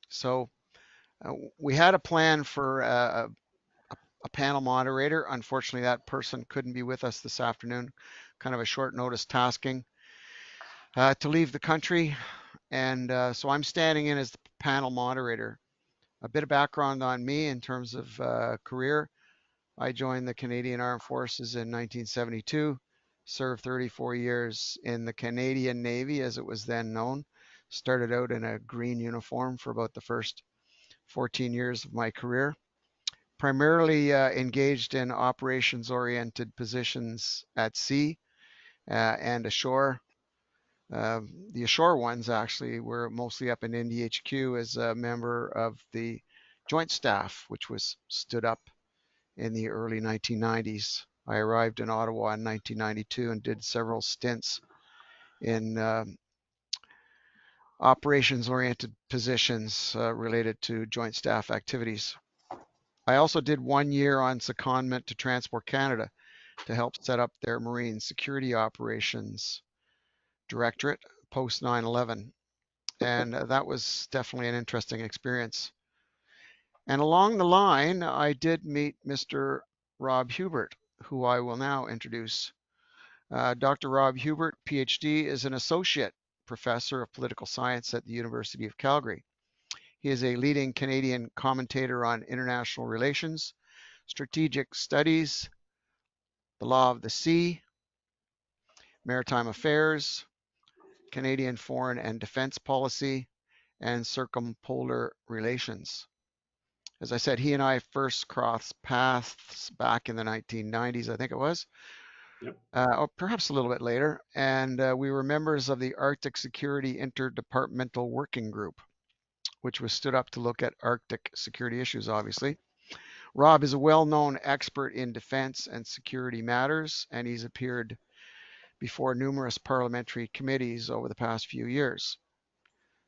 So we had a plan for a panel moderator. Unfortunately, that person couldn't be with us this afternoon. Kind of a short notice tasking to leave the country. And so I'm standing in as the panel moderator. A bit of background on me in terms of career. I joined the Canadian Armed Forces in 1972, served 34 years in the Canadian Navy as it was then known. Started out in a green uniform for about the first 14 years of my career. Primarily engaged in operations-oriented positions at sea and ashore. The ashore ones actually were mostly up in NDHQ as a member of the Joint Staff, which was stood up in the early 1990s. I arrived in Ottawa in 1992 and did several stints in operations-oriented positions related to Joint Staff activities. I also did 1 year on secondment to Transport Canada to help set up their Marine Security Operations Directorate post 9/11. And that was definitely an interesting experience. And along the line, I did meet Mr. Rob Hubert, who I will now introduce. Dr. Rob Hubert, PhD, is an associate professor of political science at the University of Calgary. He is a leading Canadian commentator on international relations, strategic studies, the law of the sea, maritime affairs, Canadian foreign and defense policy, and circumpolar relations. As I said, he and I first crossed paths back in the 1990s, I think it was, Yep. or perhaps a little bit later, and we were members of the Arctic Security Interdepartmental Working Group, which was stood up to look at Arctic security issues, obviously. Rob is a well-known expert in defense and security matters, and he's appeared before numerous parliamentary committees over the past few years.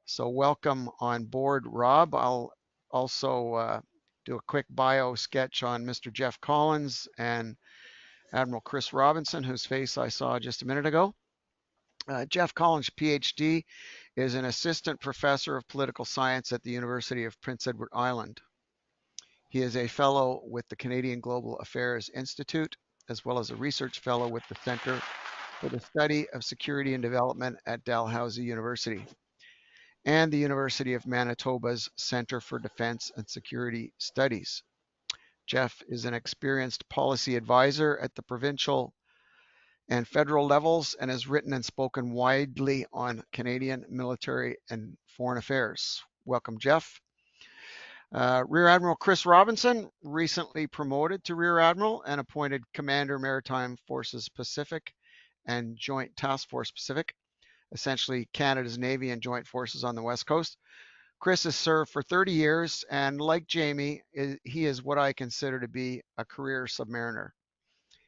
So welcome on board, Rob. I'll also do a quick bio sketch on Mr. Jeff Collins and Admiral Chris Robinson, whose face I saw just a minute ago. Jeff Collins, PhD, is an assistant professor of political science at the University of Prince Edward Island. He is a fellow with the Canadian Global Affairs Institute, as well as a research fellow with the Center for the Study of Security and Development at Dalhousie University and the University of Manitoba's Center for Defense and Security Studies. Jeff is an experienced policy advisor at the provincial and federal levels and has written and spoken widely on Canadian military and foreign affairs. Welcome, Jeff. Rear Admiral Chris Robinson, recently promoted to Rear Admiral and appointed Commander Maritime Forces Pacific and Joint Task Force Pacific, essentially Canada's Navy and Joint Forces on the West Coast. Chris has served for 30 years, and like Jamie, he is what I consider to be a career submariner.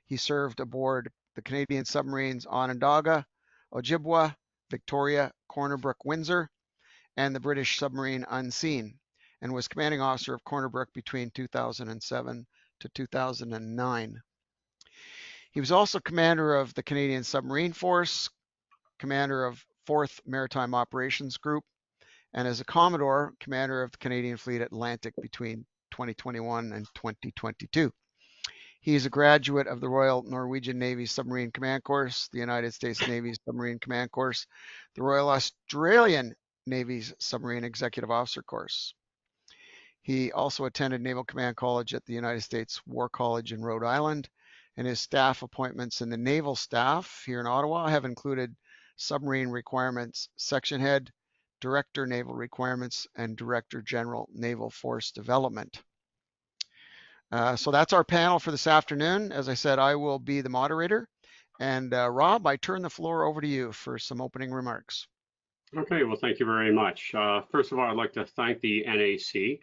He served aboard the Canadian submarines Onondaga, Ojibwa, Victoria, Corner Brook, Windsor, and the British submarine Unseen, and was commanding officer of Corner Brook between 2007 to 2009. He was also commander of the Canadian Submarine Force, commander of 4th Maritime Operations Group, and as a Commodore, commander of the Canadian Fleet Atlantic between 2021 and 2022. He is a graduate of the Royal Norwegian Navy Submarine Command Course, the United States Navy's Submarine Command Course, the Royal Australian Navy's Submarine Executive Officer Course. He also attended Naval Command College at the United States War College in Rhode Island, and his staff appointments in the naval staff here in Ottawa have included Submarine Requirements Section Head, Director Naval Requirements, and Director General Naval Force Development. So that's our panel for this afternoon. As I said, I will be the moderator. And Rob, I turn the floor over to you for some opening remarks. Okay, well, thank you very much. First of all, I'd like to thank the NAC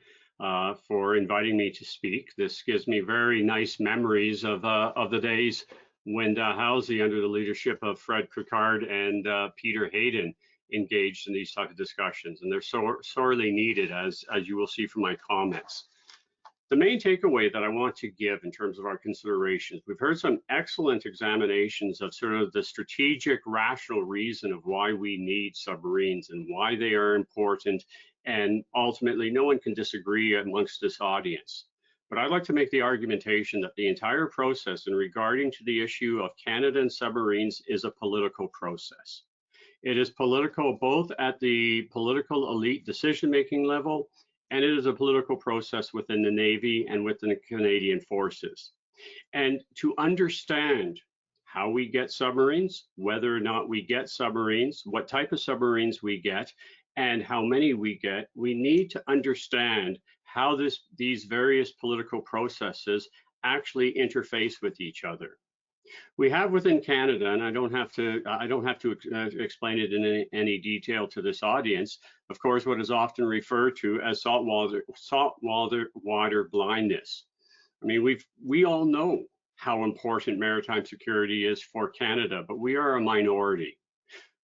for inviting me to speak. This gives me very nice memories of the days when Dalhousie, under the leadership of Fred Cricard and Peter Hayden, engaged in these type of discussions, and they're so sorely needed, as you will see from my comments. The main takeaway that I want to give in terms of our considerations, we've heard some excellent examinations of sort of the strategic, rational reason of why we need submarines and why they are important. And ultimately, no one can disagree amongst this audience. But I'd like to make the argumentation that the entire process in regarding to the issue of Canada and submarines is a political process. It is political both at the political elite decision-making level, and it is a political process within the Navy and within the Canadian forces. And to understand how we get submarines, whether or not we get submarines, what type of submarines we get, and how many we get, we need to understand how these various political processes actually interface with each other. We have within Canada, and I don't have to explain it in any detail to this audience, of course, what is often referred to as saltwater blindness. I mean, we all know how important maritime security is for Canada, but we are a minority.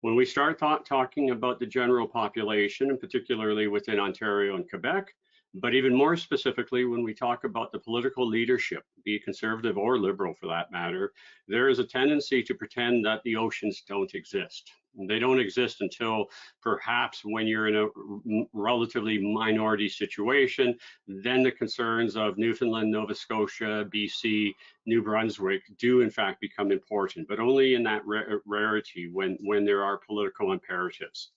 When we start talking about the general population, and particularly within Ontario and Quebec, but even more specifically, when we talk about the political leadership, be it conservative or liberal for that matter, there is a tendency to pretend that the oceans don't exist. They don't exist until perhaps when you're in a relatively minority situation, then the concerns of Newfoundland, Nova Scotia, BC, New Brunswick do in fact become important, but only in that rarity when there are political imperatives.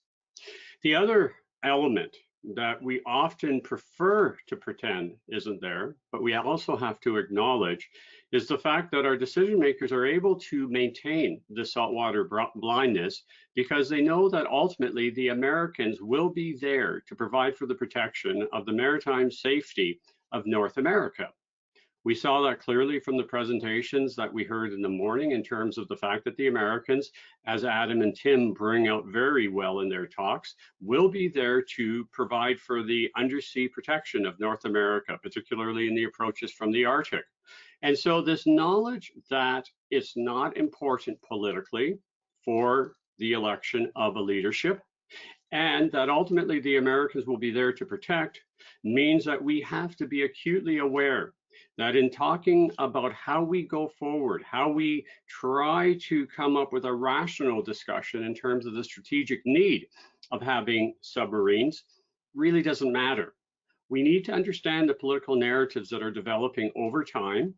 The other element that we often prefer to pretend isn't there, but we also have to acknowledge, is the fact that our decision makers are able to maintain the saltwater blindness because they know that ultimately the Americans will be there to provide for the protection of the maritime safety of North America. We saw that clearly from the presentations that we heard in the morning in terms of the fact that the Americans, as Adam and Tim bring out very well in their talks, will be there to provide for the undersea protection of North America, particularly in the approaches from the Arctic. And so this knowledge that it's not important politically for the election of a leadership, and that ultimately the Americans will be there to protect, means that we have to be acutely aware that in talking about how we go forward, how we try to come up with a rational discussion in terms of the strategic need of having submarines, really doesn't matter. We need to understand the political narratives that are developing over time.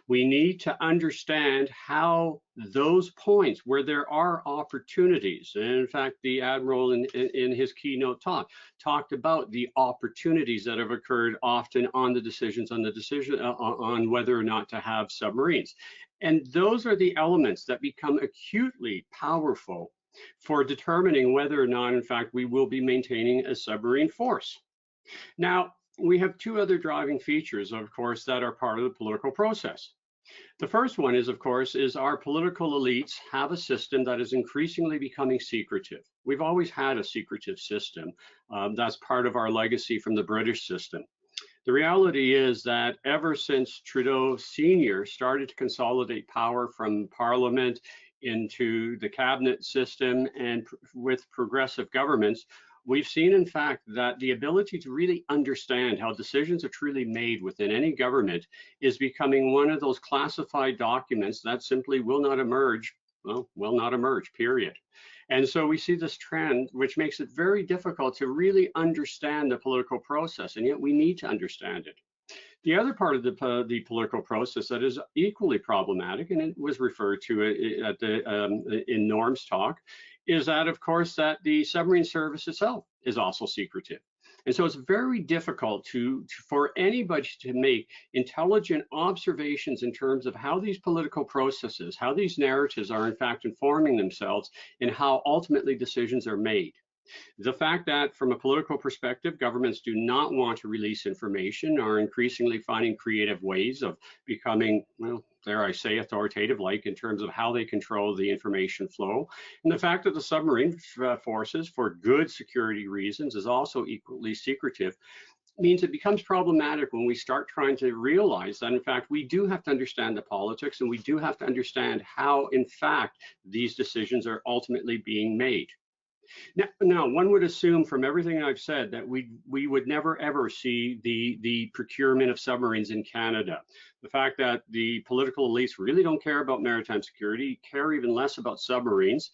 We need to understand how those points where there are opportunities, and in fact, the Admiral in his keynote talked about the opportunities that have occurred often on the decisions on whether or not to have submarines. And those are the elements that become acutely powerful for determining whether or not, in fact, we will be maintaining a submarine force. Now, we have two other driving features, of course, that are part of the political process. The first one is, of course, is our political elites have a system that is increasingly becoming secretive. We've always had a secretive system. That's part of our legacy from the British system. The reality is that ever since Trudeau Sr. started to consolidate power from Parliament into the cabinet system and with progressive governments, we've seen, in fact, that the ability to really understand how decisions are truly made within any government is becoming one of those classified documents that simply will not emerge, well, will not emerge, period. And so we see this trend, which makes it very difficult to really understand the political process, and yet we need to understand it. The other part of the political process that is equally problematic, and it was referred to in Norm's talk, is that, of course, that the submarine service itself is also secretive. And so it's very difficult for anybody to make intelligent observations in terms of how these political processes, how these narratives are in fact informing themselves, and how ultimately decisions are made. The fact that from a political perspective, governments do not want to release information are increasingly finding creative ways of becoming, well, dare I say, authoritative, like in terms of how they control the information flow. And the fact that the submarine forces, for good security reasons, is also equally secretive means it becomes problematic when we start trying to realize that, in fact, we do have to understand the politics, and we do have to understand how, in fact, these decisions are ultimately being made. Now, one would assume from everything I've said that we would never ever see the procurement of submarines in Canada. The fact that the political elites really don't care about maritime security, care even less about submarines.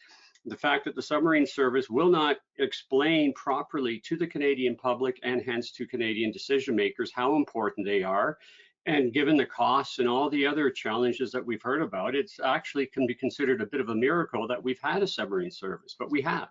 The fact that the submarine service will not explain properly to the Canadian public and hence to Canadian decision makers how important they are. And given the costs and all the other challenges that we've heard about, it's actually can be considered a bit of a miracle that we've had a submarine service, but we have.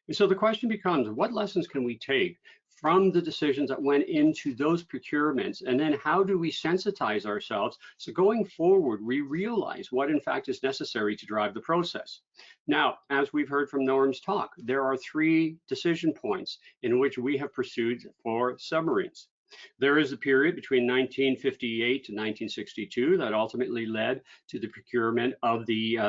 And so the question becomes, what lessons can we take from the decisions that went into those procurements? And then how do we sensitize ourselves so going forward, we realize what in fact is necessary to drive the process? Now, as we've heard from Norm's talk, there are three decision points in which we have pursued for submarines. There is a period between 1958 to 1962 that ultimately led to the procurement of the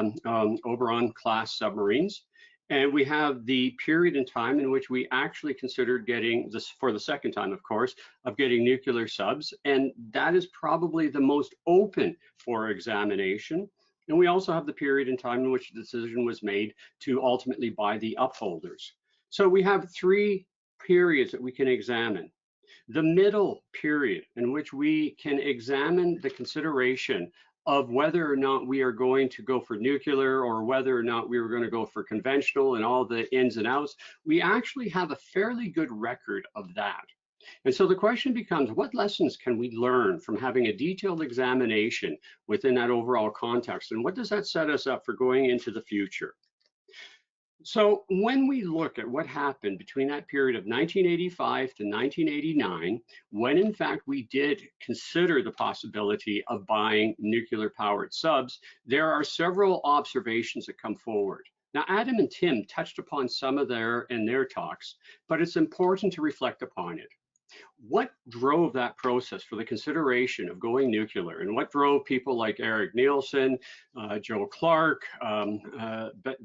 Oberon class submarines. And we have the period in time in which we actually considered getting this for the second time, of course, of getting nuclear subs. And that is probably the most open for examination. And we also have the period in time in which the decision was made to ultimately buy the upholders. So we have three periods that we can examine. The middle period in which we can examine the consideration of whether or not we are going to go for nuclear or whether or not we are going to go for conventional and all the ins and outs, we actually have a fairly good record of that. And so the question becomes, what lessons can we learn from having a detailed examination within that overall context? And what does that set us up for going into the future? So when we look at what happened between that period of 1985 to 1989, when in fact we did consider the possibility of buying nuclear powered subs, there are several observations that come forward. Now, Adam and Tim touched upon some of their talks, but it's important to reflect upon it. What drove that process for the consideration of going nuclear, and what drove people like Eric Nielsen, Joe Clark,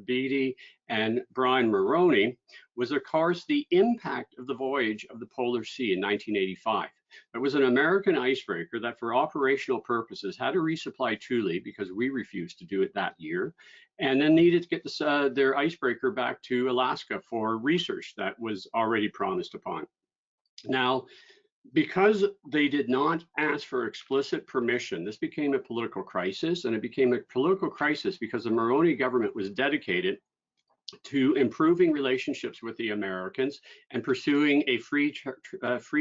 Beatty, and Brian Mulroney was, of course, the impact of the voyage of the Polar Sea in 1985. It was an American icebreaker that for operational purposes had to resupply Thule because we refused to do it that year, and then needed to get their icebreaker back to Alaska for research that was already promised upon. Now, because they did not ask for explicit permission, this became a political crisis, and it became a political crisis because the Mulroney government was dedicated to improving relationships with the Americans and pursuing a free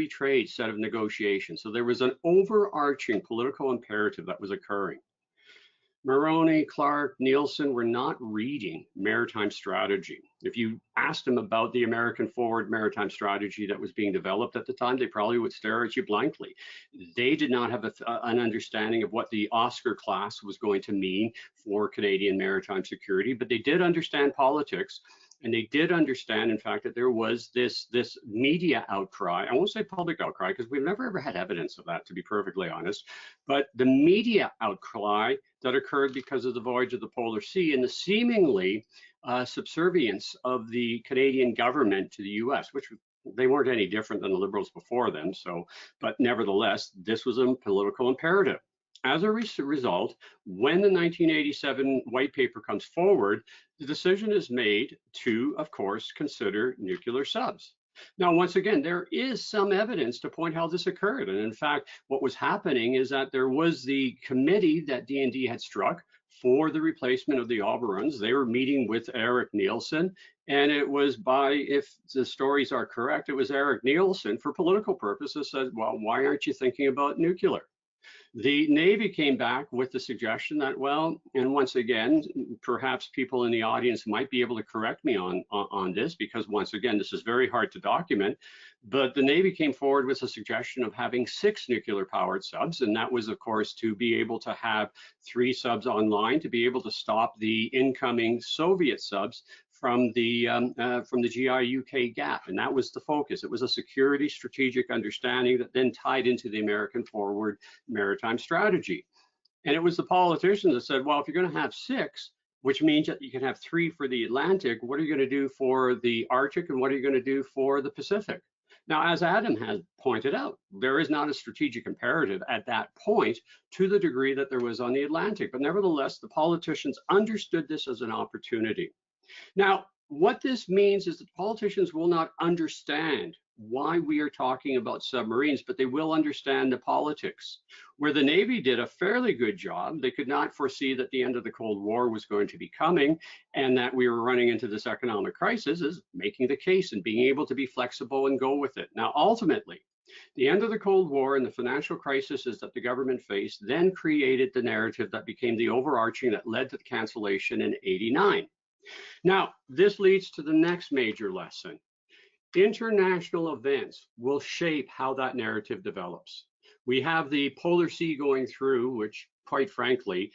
trade set of negotiations. So there was an overarching political imperative that was occurring. Mulroney, Clark, Nielsen were not reading maritime strategy. If you asked them about the American forward maritime strategy that was being developed at the time, they probably would stare at you blankly. They did not have an understanding of what the Oscar class was going to mean for Canadian maritime security, but they did understand politics. And they did understand, in fact, that there was this media outcry. I won't say public outcry because we've never ever had evidence of that, to be perfectly honest. But the media outcry that occurred because of the voyage of the Polar Sea and the seemingly subservience of the Canadian government to the U.S., which they weren't any different than the Liberals before them. So, but nevertheless, this was a political imperative. As a result, when the 1987 white paper comes forward, the decision is made to, of course, consider nuclear subs. Now, once again, there is some evidence to point how this occurred. And in fact, what was happening is that there was the committee that D&D had struck for the replacement of the Oberons. They were meeting with Eric Nielsen, and it was if the stories are correct, it was Eric Nielsen for political purposes said, well, why aren't you thinking about nuclear? The Navy came back with the suggestion that, well, and once again, perhaps people in the audience might be able to correct me on this, because once again, this is very hard to document, but the Navy came forward with a suggestion of having 6 nuclear powered subs. And that was, of course, to be able to have 3 subs online, to be able to stop the incoming Soviet subs from the GI-UK gap. And that was the focus. It was a security strategic understanding that then tied into the American forward maritime strategy. And it was the politicians that said, well, if you're going to have 6, which means that you can have 3 for the Atlantic, what are you going to do for the Arctic and what are you going to do for the Pacific? Now, as Adam has pointed out, there is not a strategic imperative at that point to the degree that there was on the Atlantic. But nevertheless, the politicians understood this as an opportunity. Now, what this means is that politicians will not understand why we are talking about submarines, but they will understand the politics. Where the Navy did a fairly good job, they could not foresee that the end of the Cold War was going to be coming and that we were running into this economic crisis, is making the case and being able to be flexible and go with it. Now, ultimately, the end of the Cold War and the financial crisis that the government faced then created the narrative that became the overarching that led to the cancellation in '89. Now, this leads to the next major lesson. International events will shape how that narrative develops. We have the Polar Sea going through, which, quite frankly,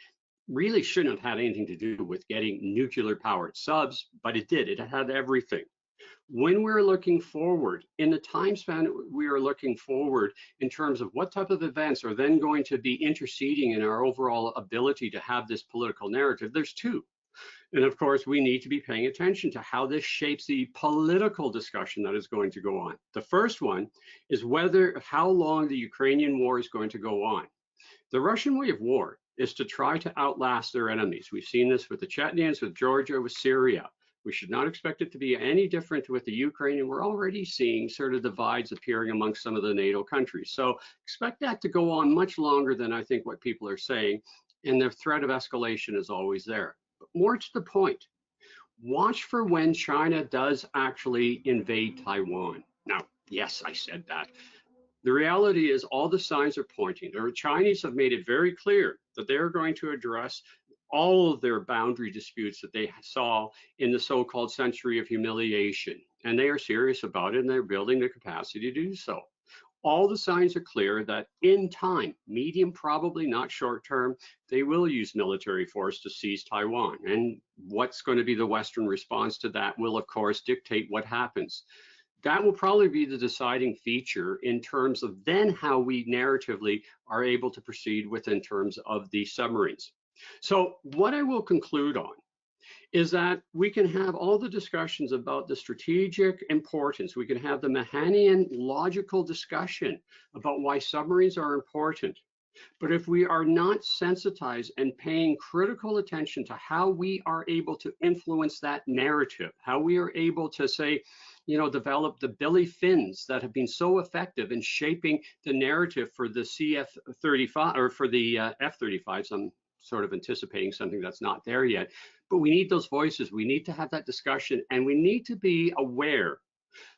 really shouldn't have had anything to do with getting nuclear powered subs, but it did. It had everything. When we're looking forward, in the time span we are looking forward in terms of what type of events are then going to be interceding in our overall ability to have this political narrative, there's two. And of course, we need to be paying attention to how this shapes the political discussion that is going to go on. The first one is how long the Ukrainian war is going to go on. The Russian way of war is to try to outlast their enemies. We've seen this with the Chechens, with Georgia, with Syria. We should not expect it to be any different with the Ukraine, and we're already seeing sort of divides appearing amongst some of the NATO countries. So expect that to go on much longer than I think what people are saying, and the threat of escalation is always there. But more to the point, watch for when China does actually invade Taiwan. Now, yes, I said that. The reality is all the signs are pointing. The Chinese have made it very clear that they're going to address all of their boundary disputes that they saw in the so-called century of humiliation. And they are serious about it, and they're building the capacity to do so. All the signs are clear that in time, medium, probably not short term, they will use military force to seize Taiwan. And what's going to be the Western response to that will, of course, dictate what happens. That will probably be the deciding feature in terms of then how we narratively are able to proceed with in terms of the submarines. So what I will conclude on is that we can have all the discussions about the strategic importance. We can have the Mahanian logical discussion about why submarines are important. But if we are not sensitized and paying critical attention to how we are able to influence that narrative, how we are able to say, develop the Billy Finns that have been so effective in shaping the narrative for the CF-35 or for the F-35s. I'm sort of anticipating something that's not there yet, but we need those voices. We need to have that discussion, and we need to be aware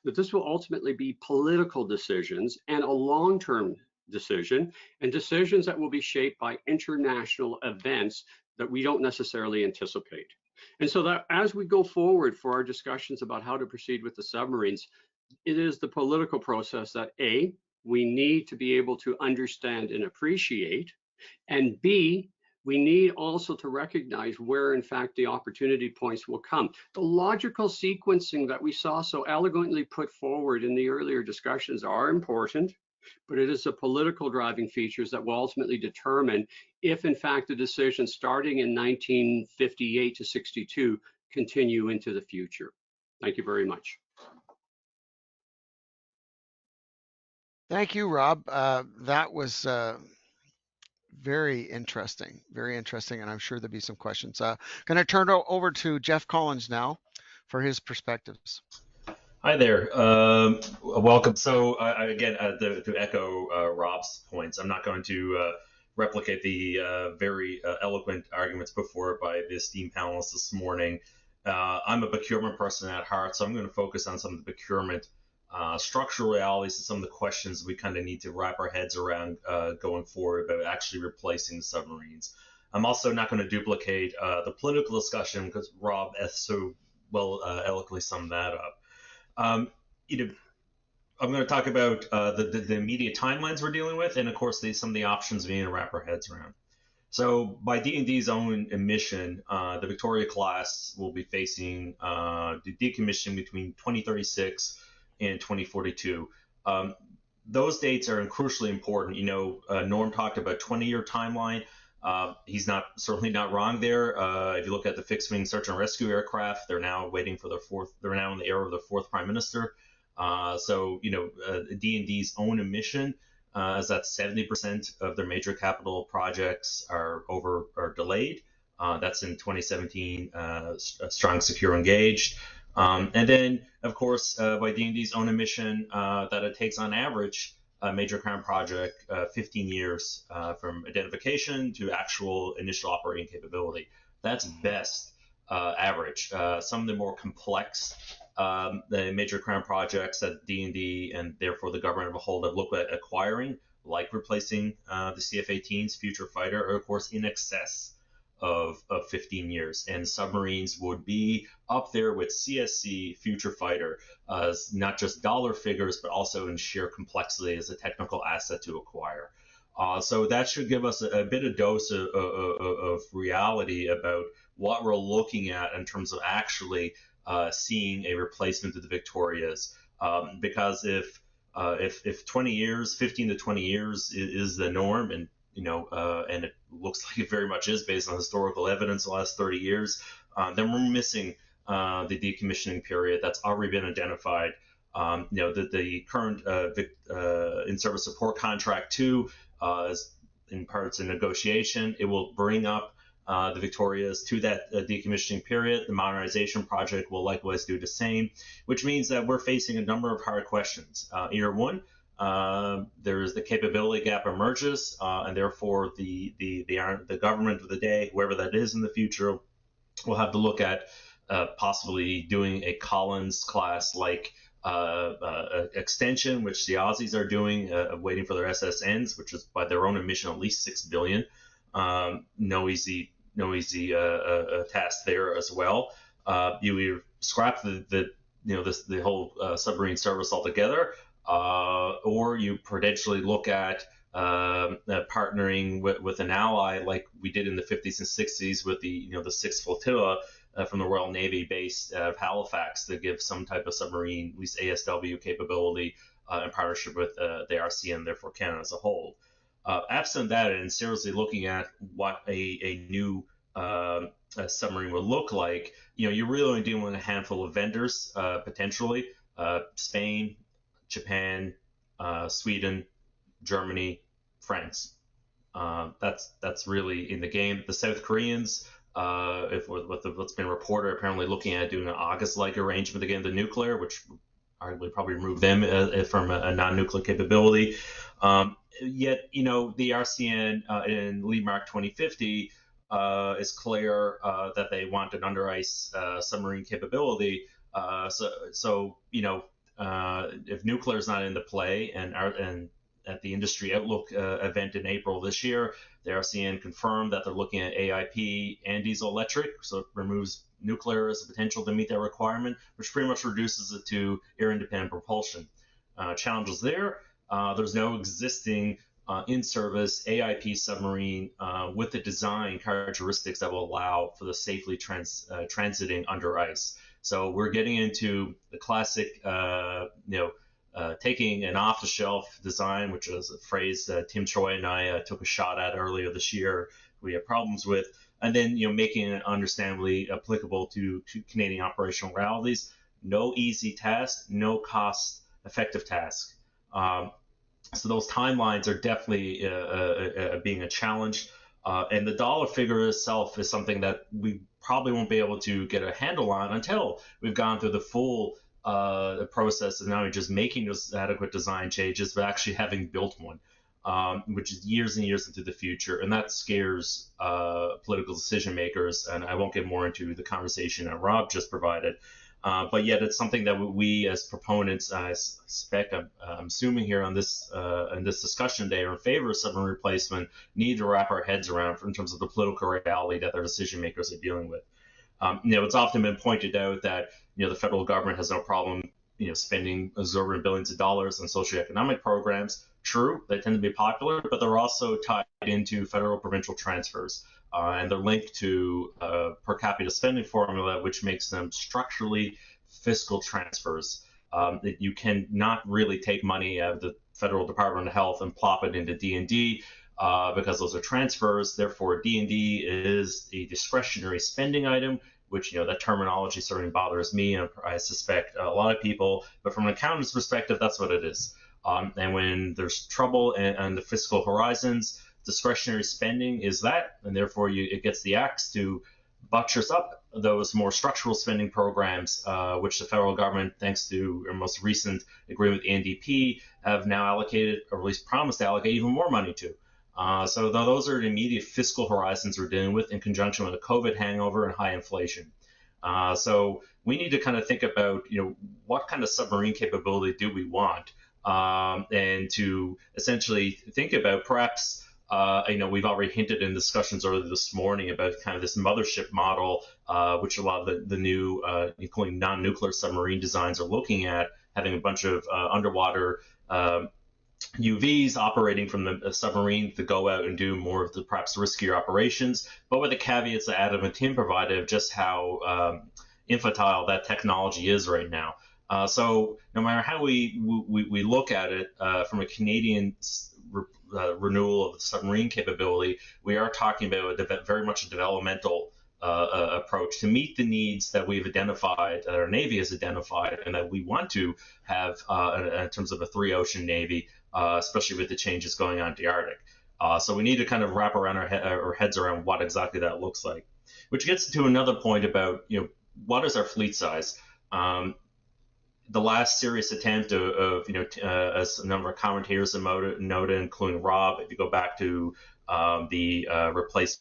that this will ultimately be political decisions and a long-term decision, and decisions that will be shaped by international events that we don't necessarily anticipate. And so that as we go forward for our discussions about how to proceed with the submarines, it is the political process that A, we need to be able to understand and appreciate, and B, we need also to recognize where, in fact, the opportunity points will come. The logical sequencing that we saw so elegantly put forward in the earlier discussions are important, but it is the political driving features that will ultimately determine if, in fact, the decisions starting in 1958 to 62 continue into the future. Thank you very much. Thank you, Rob. That was very interesting, and I'm sure there'll be some questions. Going to turn it over to Jeff Collins now for his perspectives. Hi there. Welcome. So again, to echo Rob's points, I'm not going to replicate the very eloquent arguments put forward by the esteemed panelists this morning. I'm a procurement person at heart, so I'm going to focus on some of the procurement structural realities and some of the questions we kind of need to wrap our heads around going forward about actually replacing the submarines. I'm also not going to duplicate the political discussion because Rob has so well eloquently summed that up. I'm going to talk about the immediate timelines we're dealing with, and of course some of the options we need to wrap our heads around. So by D&D's own admission, the Victoria class will be facing the decommissioning between 2036 and 2042. Those dates are crucially important. Norm talked about 20-year timeline. He's certainly not wrong there. If you look at the fixed-wing search and rescue aircraft, they're now waiting for they're now in the era of the fourth prime minister. D&D's own admission is that 70% of their major capital projects are delayed. That's in 2017, strong, secure, engaged. And then, of course, by D&D's own admission, that it takes on average a major crown project 15 years from identification to actual initial operating capability. That's best average. Some of the more complex the major crown projects that D&D and therefore the government of a whole have looked at acquiring, like replacing the CF-18's future fighter, are of course in excess of 15 years. And submarines would be up there with CSC future fighter, not just dollar figures, but also in sheer complexity as a technical asset to acquire. So that should give us a bit of dose of reality about what we're looking at in terms of actually seeing a replacement of the Victorias. Because if 20 years, 15 to 20 years is the norm, and and it looks like it very much is based on historical evidence the last 30 years, then we're missing the decommissioning period that's already been identified. The current in-service support contract 2 is in parts in negotiation. It will bring up the Victorias to that decommissioning period. The modernization project will likewise do the same, which means that we're facing a number of hard questions. Year one, there's the capability gap emerges, and therefore the government of the day, whoever that is in the future, will have to look at possibly doing a Collins class like extension, which the Aussies are doing, waiting for their SSNs, which is by their own admission at least $6 billion. No easy task there as well. You either scrap the whole submarine service altogether, or you potentially look at partnering with an ally like we did in the 50s and 60s with the 6th Flotilla from the Royal Navy based out of Halifax to give some type of submarine, at least ASW capability in partnership with the RCN, therefore Canada as a whole. Absent that, and seriously looking at what a new submarine would look like, you're really only dealing with a handful of vendors potentially. Spain, Japan, Sweden, Germany, France. That's really in the game. The South Koreans, what's been reported, apparently looking at doing an August-like arrangement again, the nuclear, which arguably probably remove them from a non-nuclear capability. Yet, the RCN in Lee Mark 2050 is clear that they want an under ice submarine capability. If nuclear is not into play, and at the Industry Outlook event in April this year, the RCN confirmed that they're looking at AIP and diesel electric, so it removes nuclear as a potential to meet that requirement, which pretty much reduces it to air-independent propulsion. Challenges there. There's no existing in-service AIP submarine with the design characteristics that will allow for the safely transiting under ice. So we're getting into the classic, taking an off-the-shelf design, which is a phrase Tim Choi and I took a shot at earlier this year. We have problems with, and then making it understandably applicable to Canadian operational realities. No easy task, no cost-effective task. So those timelines are definitely being a challenge. And the dollar figure itself is something that we probably won't be able to get a handle on until we've gone through the full process of not only just making those adequate design changes, but actually having built one, which is years and years into the future. And that scares political decision makers. And I won't get more into the conversation that Rob just provided. But yet it's something that we as proponents, I suspect, I'm assuming here on this in this discussion today, are in favor of submarine replacement, need to wrap our heads around in terms of the political reality that their decision makers are dealing with. It's often been pointed out that the federal government has no problem spending exorbitant billions of dollars on socioeconomic programs. True, they tend to be popular, but they're also tied into federal provincial transfers. And they're linked to per capita spending formula, which makes them structurally fiscal transfers. You cannot really take money out of the federal Department of Health and plop it into D&D because those are transfers. Therefore, D&D is a discretionary spending item, which that terminology certainly bothers me, and I suspect a lot of people. But from an accountant's perspective, that's what it is. And when there's trouble and the fiscal horizons, discretionary spending is that, and therefore it gets the axe to buttress up those more structural spending programs, which the federal government, thanks to our most recent agreement with the NDP, have now allocated, or at least promised to allocate even more money to. So those are the immediate fiscal horizons we're dealing with in conjunction with a COVID hangover and high inflation. So we need to kind of think about, what kind of submarine capability do we want, and to essentially think about perhaps, we've already hinted in discussions earlier this morning about kind of this mothership model, which a lot of the new, including non-nuclear submarine designs, are looking at, having a bunch of underwater UVs operating from the submarine to go out and do more of the perhaps riskier operations, but with the caveats that Adam and Tim provided of just how infantile that technology is right now. So no matter how we look at it from a Canadian renewal of the submarine capability, we are talking about very much a developmental approach to meet the needs that we've identified, that our Navy has identified, and that we want to have in terms of a three-ocean Navy, especially with the changes going on in the Arctic. So we need to kind of wrap around our heads around what exactly that looks like, which gets to another point about, what is our fleet size? The last serious attempt of as a number of commentators have noted, including Rob, if you go back to the replacement,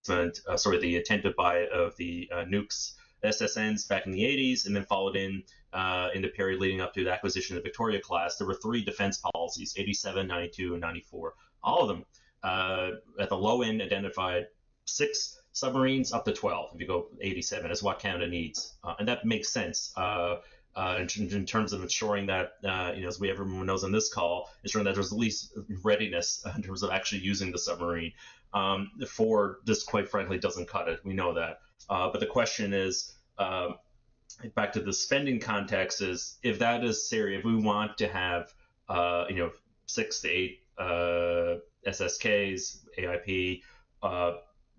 the attempted buy of the nukes SSNs back in the 80s, and then followed in the period leading up to the acquisition of the Victoria class, there were three defense policies: 87, 92, and 94. All of them at the low end identified 6 submarines up to 12, if you go 87, is what Canada needs. And that makes sense in terms of ensuring that, as everyone knows on this call, ensuring that there's at least readiness in terms of actually using the submarine. For this, quite frankly, doesn't cut it. We know that. But the question is, back to the spending context, is if that is serious, if we want to have, 6 to 8 SSKs, AIP,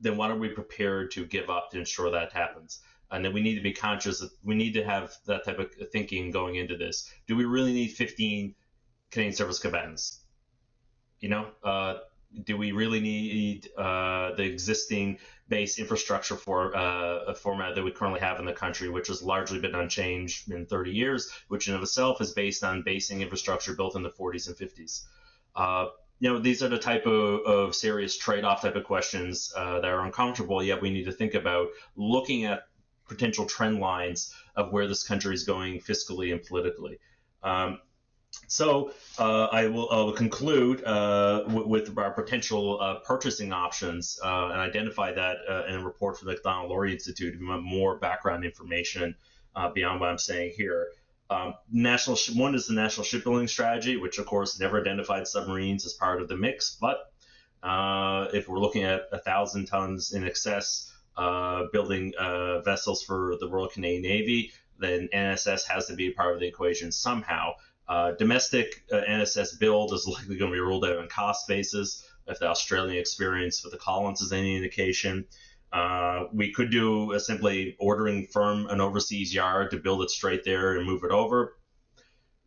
then what are we prepared to give up to ensure that happens? And then we need to be conscious that we need to have that type of thinking going into this. Do we really need 15 Canadian service combatants? Do we really need the existing base infrastructure for a format that we currently have in the country, which has largely been unchanged in 30 years, which in of itself is based on basing infrastructure built in the 40s and 50s? These are the type of serious trade-off type of questions that are uncomfortable, yet we need to think about looking at potential trend lines of where this country is going fiscally and politically. So I will conclude with our potential purchasing options and identify that in a report from the Macdonald-Laurier Institute. If you want more background information beyond what I'm saying here. One is the National Shipbuilding Strategy, which of course never identified submarines as part of the mix. But if we're looking at 1,000 tons in excess building vessels for the Royal Canadian Navy, then NSS has to be a part of the equation somehow. Domestic NSS build is likely going to be ruled out on cost basis if the Australian experience with the Collins is any indication. We could do simply ordering from an overseas yard to build it straight there and move it over.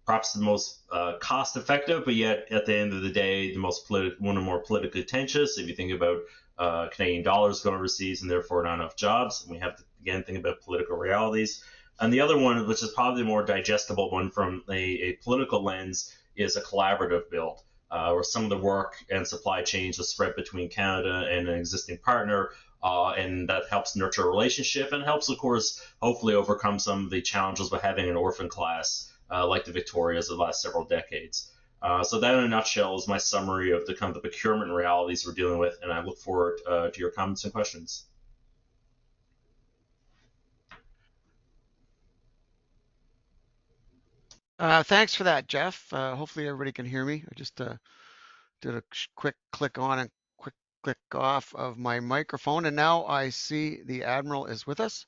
Perhaps the most cost-effective, but yet at the end of the day, the most one of the more politically contentious. If you think about Canadian dollars going overseas and therefore not enough jobs, and we have to again think about political realities. And the other one, which is probably the more digestible one from a political lens, is a collaborative build, where some of the work and supply chains are spread between Canada and an existing partner. And that helps nurture a relationship and helps, of course, hopefully overcome some of the challenges with having an orphan class like the Victorias of the last several decades. So that, in a nutshell, is my summary of the kind of the procurement realities we're dealing with, and I look forward to your comments and questions. Thanks for that, Jeff. Hopefully everybody can hear me. I just did a quick click on and quick click off of my microphone, and now I see the Admiral is with us.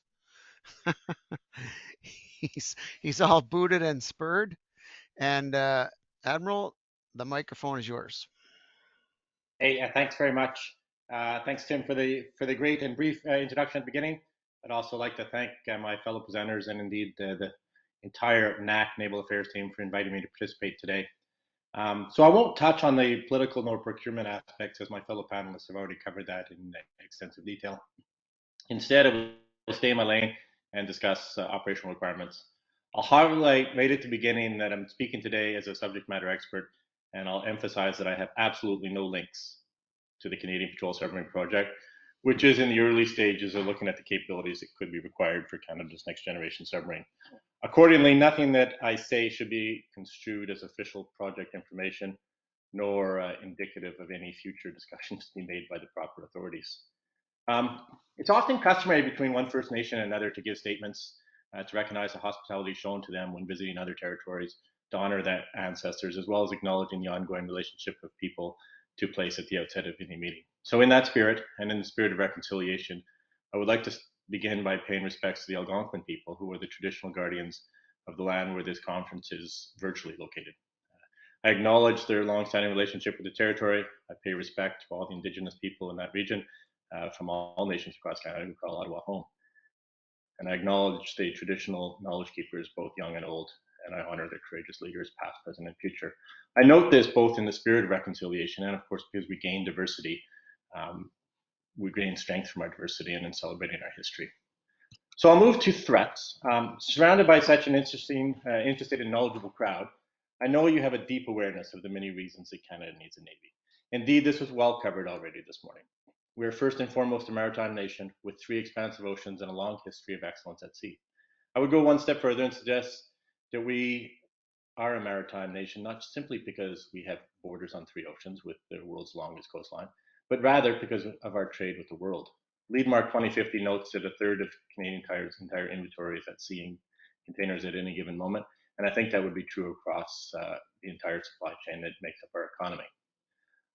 he's all booted and spurred. And Admiral, the microphone is yours. Hey, thanks very much. Thanks, Tim, for the great and brief introduction at the beginning. I'd also like to thank my fellow presenters and indeed the entire NAC Naval Affairs team for inviting me to participate today. So I won't touch on the political nor procurement aspects, as my fellow panelists have already covered that in extensive detail. Instead, I will stay in my lane and discuss operational requirements. I'll highlight right at the beginning that I'm speaking today as a subject matter expert, and I'll emphasize that I have absolutely no links to the Canadian Patrol Submarine Project, which is in the early stages of looking at the capabilities that could be required for Canada's next generation submarine. Accordingly, nothing that I say should be construed as official project information, nor indicative of any future discussions to be made by the proper authorities. It's often customary between one First Nation and another to give statements to recognize the hospitality shown to them when visiting other territories, to honor their ancestors, as well as acknowledging the ongoing relationship of people to place at the outset of any meeting. So in that spirit, and in the spirit of reconciliation, I would like to begin by paying respects to the Algonquin people, who are the traditional guardians of the land where this conference is virtually located. I acknowledge their long-standing relationship with the territory. I pay respect to all the Indigenous people in that region from all nations across Canada who call Ottawa home. And I acknowledge the traditional knowledge keepers, both young and old, and I honor their courageous leaders, past, present, and future. I note this both in the spirit of reconciliation and, of course, because we gain diversity. We gain strength from our diversity and in celebrating our history. So I'll move to threats. Surrounded by such an interested and knowledgeable crowd, I know you have a deep awareness of the many reasons that Canada needs a Navy. Indeed, this was well covered already this morning. We are first and foremost a maritime nation with 3 expansive oceans and a long history of excellence at sea. I would go one step further and suggest that we are a maritime nation, not simply because we have borders on 3 oceans with the world's longest coastline, but rather because of our trade with the world. Leadmark 2050 notes that a third of Canadian Tire's entire inventory is at sea in containers at any given moment, and I think that would be true across the entire supply chain that makes up our economy.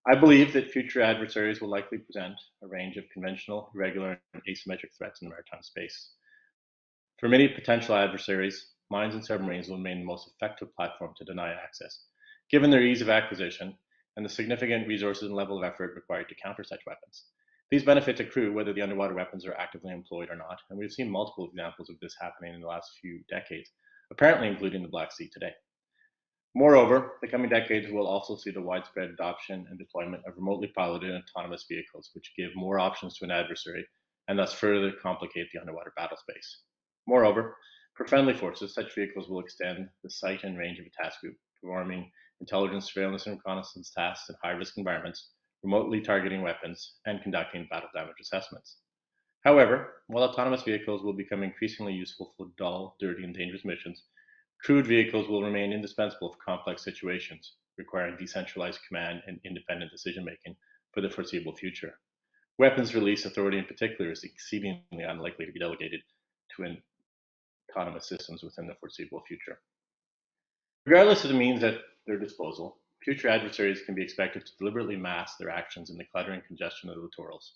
I believe that future adversaries will likely present a range of conventional, irregular, and asymmetric threats in the maritime space. For many potential adversaries, mines and submarines will remain the most effective platform to deny access, given their ease of acquisition and the significant resources and level of effort required to counter such weapons. These benefits accrue whether the underwater weapons are actively employed or not, and we've seen multiple examples of this happening in the last few decades, apparently including the Black Sea today. Moreover, the coming decades will also see the widespread adoption and deployment of remotely piloted and autonomous vehicles, which give more options to an adversary and thus further complicate the underwater battle space. Moreover, for friendly forces, such vehicles will extend the sight and range of a task group, performing intelligence, surveillance, and reconnaissance tasks in high-risk environments, remotely targeting weapons, and conducting battle damage assessments. However, while autonomous vehicles will become increasingly useful for dull, dirty, and dangerous missions, crewed vehicles will remain indispensable for complex situations, requiring decentralized command and independent decision-making for the foreseeable future. Weapons release authority in particular is exceedingly unlikely to be delegated to autonomous systems within the foreseeable future. Regardless of the means at their disposal, future adversaries can be expected to deliberately mask their actions in the clutter and congestion of the littorals,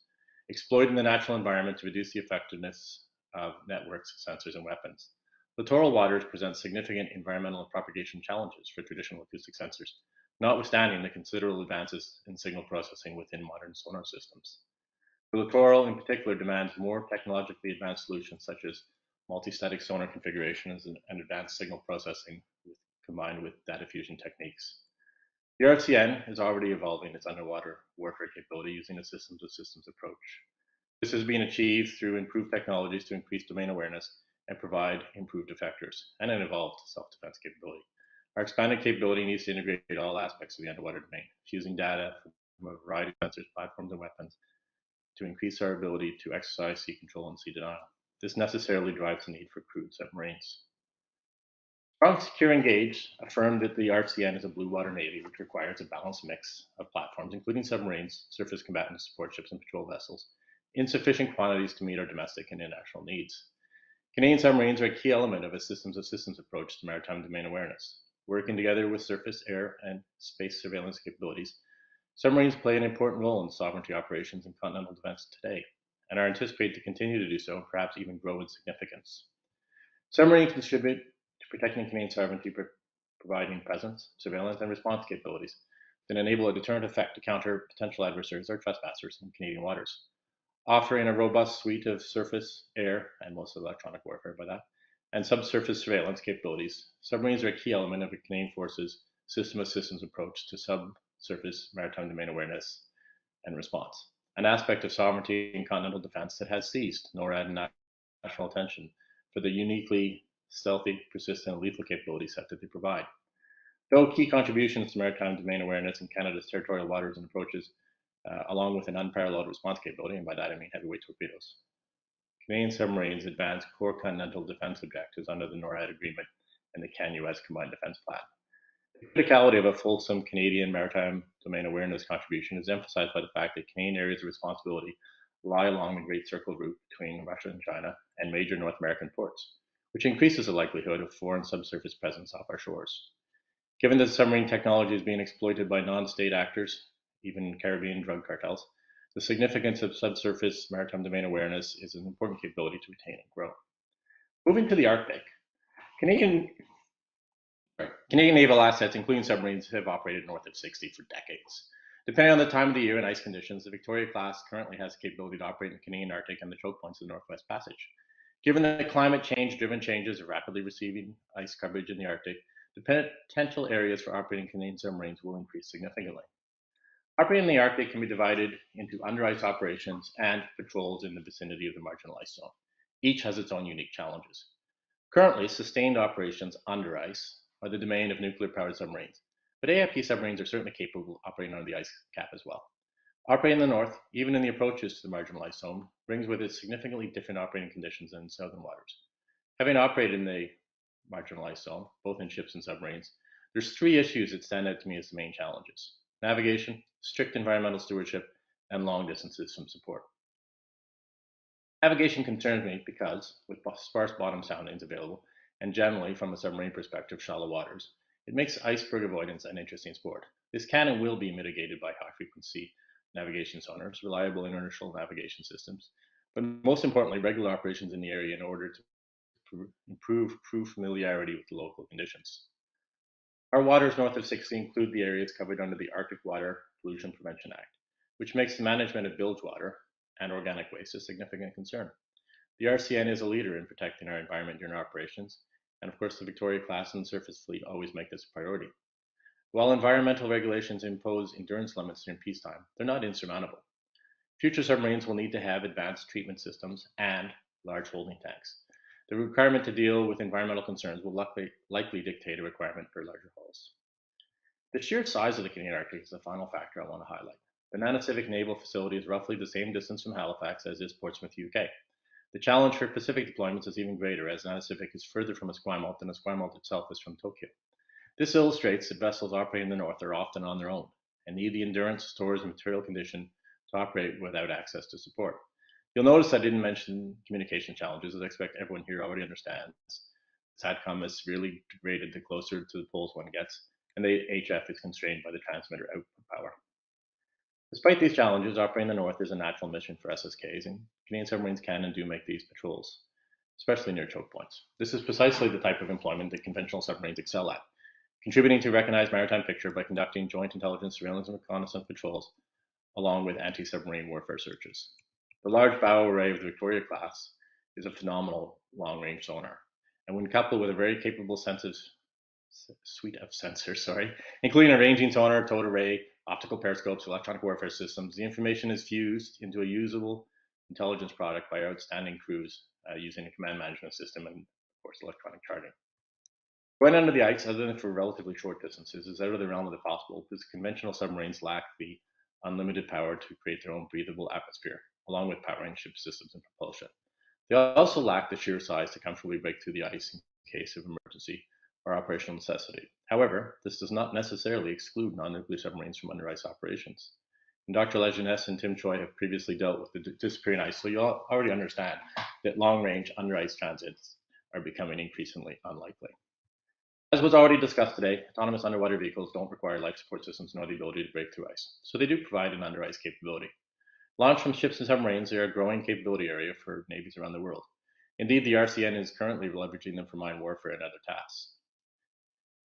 exploiting the natural environment to reduce the effectiveness of networks, sensors, and weapons. Littoral waters present significant environmental and propagation challenges for traditional acoustic sensors, notwithstanding the considerable advances in signal processing within modern sonar systems. The littoral in particular demands more technologically advanced solutions such as multi-static sonar configurations and advanced signal processing combined with data fusion techniques. The RCN is already evolving its underwater warfare capability using a systems of systems approach. This is being achieved through improved technologies to increase domain awareness and provide improved effectors and an evolved self-defense capability. Our expanded capability needs to integrate all aspects of the underwater domain, fusing data from a variety of sensors, platforms, and weapons to increase our ability to exercise sea control and sea denial. This necessarily drives the need for crewed submarines. Strong Secure Engage affirmed that the RCN is a blue water navy, which requires a balanced mix of platforms, including submarines, surface combatants, support ships, and patrol vessels, in sufficient quantities to meet our domestic and international needs. Canadian submarines are a key element of a systems of systems approach to maritime domain awareness. Working together with surface, air, and space surveillance capabilities, submarines play an important role in sovereignty operations and continental defense today, and are anticipated to continue to do so and perhaps even grow in significance. Submarines contribute to protecting Canadian sovereignty by providing presence, surveillance, and response capabilities that enable a deterrent effect to counter potential adversaries or trespassers in Canadian waters. Offering a robust suite of surface, air, and mostly electronic warfare by that, and subsurface surveillance capabilities, submarines are a key element of the Canadian Forces' system of systems approach to subsurface maritime domain awareness and response, an aspect of sovereignty and continental defense that has seized NORAD and national attention for the uniquely stealthy, persistent, and lethal capability set that they provide. Though key contributions to maritime domain awareness in Canada's territorial waters and approaches, along with an unparalleled response capability, and by that I mean heavyweight torpedoes, Canadian submarines advance core continental defense objectives under the NORAD agreement and the CAN-US Combined Defense Plan. The criticality of a fulsome Canadian maritime domain awareness contribution is emphasized by the fact that Canadian areas of responsibility lie along the Great Circle route between Russia and China and major North American ports, which increases the likelihood of foreign subsurface presence off our shores. Given that submarine technology is being exploited by non-state actors, even Caribbean drug cartels, the significance of subsurface maritime domain awareness is an important capability to retain and grow. Moving to the Arctic, Canadian naval assets, including submarines, have operated north of 60 for decades. Depending on the time of the year and ice conditions, the Victoria-class currently has the capability to operate in the Canadian Arctic and the choke points of the Northwest Passage. Given the climate change-driven changes of rapidly receding ice coverage in the Arctic, the potential areas for operating Canadian submarines will increase significantly. Operating in the Arctic can be divided into under ice operations and patrols in the vicinity of the marginal ice zone. Each has its own unique challenges. Currently, sustained operations under ice are the domain of nuclear-powered submarines, but AIP submarines are certainly capable of operating under the ice cap as well. Operating in the north, even in the approaches to the marginal ice zone, brings with it significantly different operating conditions than in southern waters. Having operated in the marginal ice zone, both in ships and submarines, there's three issues that stand out to me as the main challenges: navigation, strict environmental stewardship, and long-distance system support. Navigation concerns me because, with sparse bottom soundings available, and generally, from a submarine perspective, shallow waters, it makes iceberg avoidance an interesting sport. This can and will be mitigated by high-frequency navigation sonars, reliable inertial navigation systems, but most importantly, regular operations in the area in order to improve crew familiarity with the local conditions. Our waters north of 60 include the areas covered under the Arctic Water Pollution Prevention Act, which makes the management of bilge water and organic waste a significant concern. The RCN is a leader in protecting our environment during our operations, and of course the Victoria-class and the surface fleet always make this a priority. While environmental regulations impose endurance limits during peacetime, they're not insurmountable. Future submarines will need to have advanced treatment systems and large holding tanks. The requirement to deal with environmental concerns will likely dictate a requirement for larger hulls. The sheer size of the Canadian Arctic is the final factor I want to highlight. The Nanisivik Naval Facility is roughly the same distance from Halifax as is Portsmouth, UK. The challenge for Pacific deployments is even greater, as Nanisivik is further from Esquimalt than Esquimalt itself is from Tokyo. This illustrates that vessels operating in the north are often on their own and need the endurance, stores, and material condition to operate without access to support. You'll notice I didn't mention communication challenges, as I expect everyone here already understands. SATCOM is severely degraded the closer to the poles one gets, and the HF is constrained by the transmitter output power. Despite these challenges, operating in the north is a natural mission for SSKs, and Canadian submarines can and do make these patrols, especially near choke points. This is precisely the type of employment that conventional submarines excel at, contributing to a recognized maritime picture by conducting joint intelligence, surveillance, and reconnaissance patrols, along with anti-submarine warfare searches. The large bow array of the Victoria-class is a phenomenal long-range sonar, and when coupled with a very capable suite of sensors, including a ranging sonar, towed array, optical periscopes, electronic warfare systems, the information is fused into a usable intelligence product by outstanding crews using a command management system and, of course, electronic charting. Going under the ice, other than for relatively short distances, is out of the realm of the possible because conventional submarines lack the unlimited power to create their own breathable atmosphere, along with powering ship systems and propulsion. They also lack the sheer size to comfortably break through the ice in case of emergency or operational necessity. However, this does not necessarily exclude non-nuclear submarines from under ice operations. And Dr. Lejeunesse and Tim Choi have previously dealt with the disappearing ice, so you already understand that long-range under ice transits are becoming increasingly unlikely. As was already discussed today, autonomous underwater vehicles don't require life support systems nor the ability to break through ice, so they do provide an under ice capability. Launched from ships and submarines, they are a growing capability area for navies around the world. Indeed, the RCN is currently leveraging them for mine warfare and other tasks.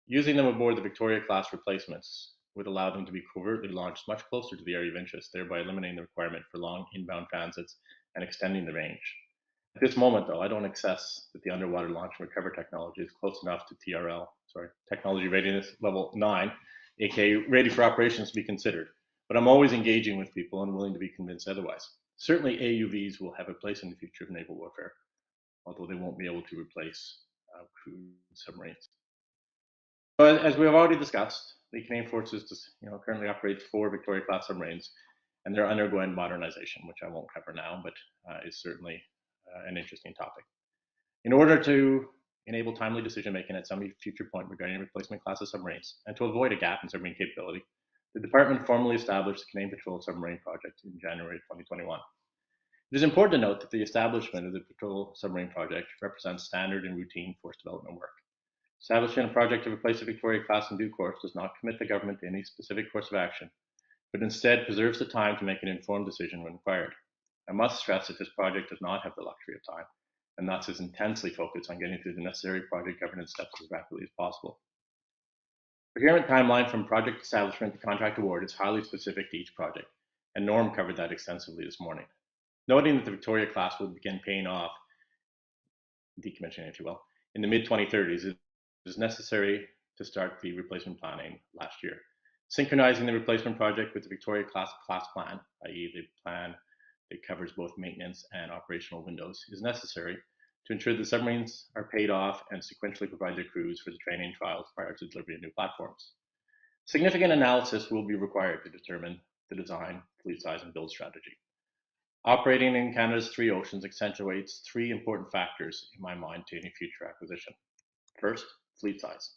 Using them aboard the Victoria-class replacements would allow them to be covertly launched much closer to the area of interest, thereby eliminating the requirement for long inbound transits and extending the range. At this moment, though, I don't assess that the underwater launch and recover technology is close enough to TRL, technology readiness level 9, aka ready for operations to be considered. But I'm always engaging with people and willing to be convinced otherwise. Certainly AUVs will have a place in the future of naval warfare, although they won't be able to replace crewed submarines. But as we have already discussed, the Canadian Forces currently operates 4 Victoria-class submarines, and they're undergoing modernization, which I won't cover now, but is certainly an interesting topic. In order to enable timely decision-making at some future point regarding replacement class of submarines, and to avoid a gap in submarine capability, the Department formally established the Canadian Patrol Submarine Project in January 2021. It is important to note that the establishment of the Patrol Submarine Project represents standard and routine force development work. Establishing a project to replace the Victoria class in due course does not commit the government to any specific course of action, but instead preserves the time to make an informed decision when required. I must stress that this project does not have the luxury of time, and thus is intensely focused on getting through the necessary project governance steps as rapidly as possible. Procurement timeline from project establishment to contract award is highly specific to each project, and Norm covered that extensively this morning. Noting that the Victoria class will begin paying off, decommissioning if you will, in the mid-2030s, it is necessary to start the replacement planning last year. Synchronizing the replacement project with the Victoria class plan, i.e. the plan that covers both maintenance and operational windows, is necessary to ensure the submarines are paid off and sequentially provide their crews for the training trials prior to delivery of new platforms. Significant analysis will be required to determine the design, fleet size, and build strategy. Operating in Canada's 3 oceans accentuates 3 important factors in my mind to any future acquisition. First, fleet size.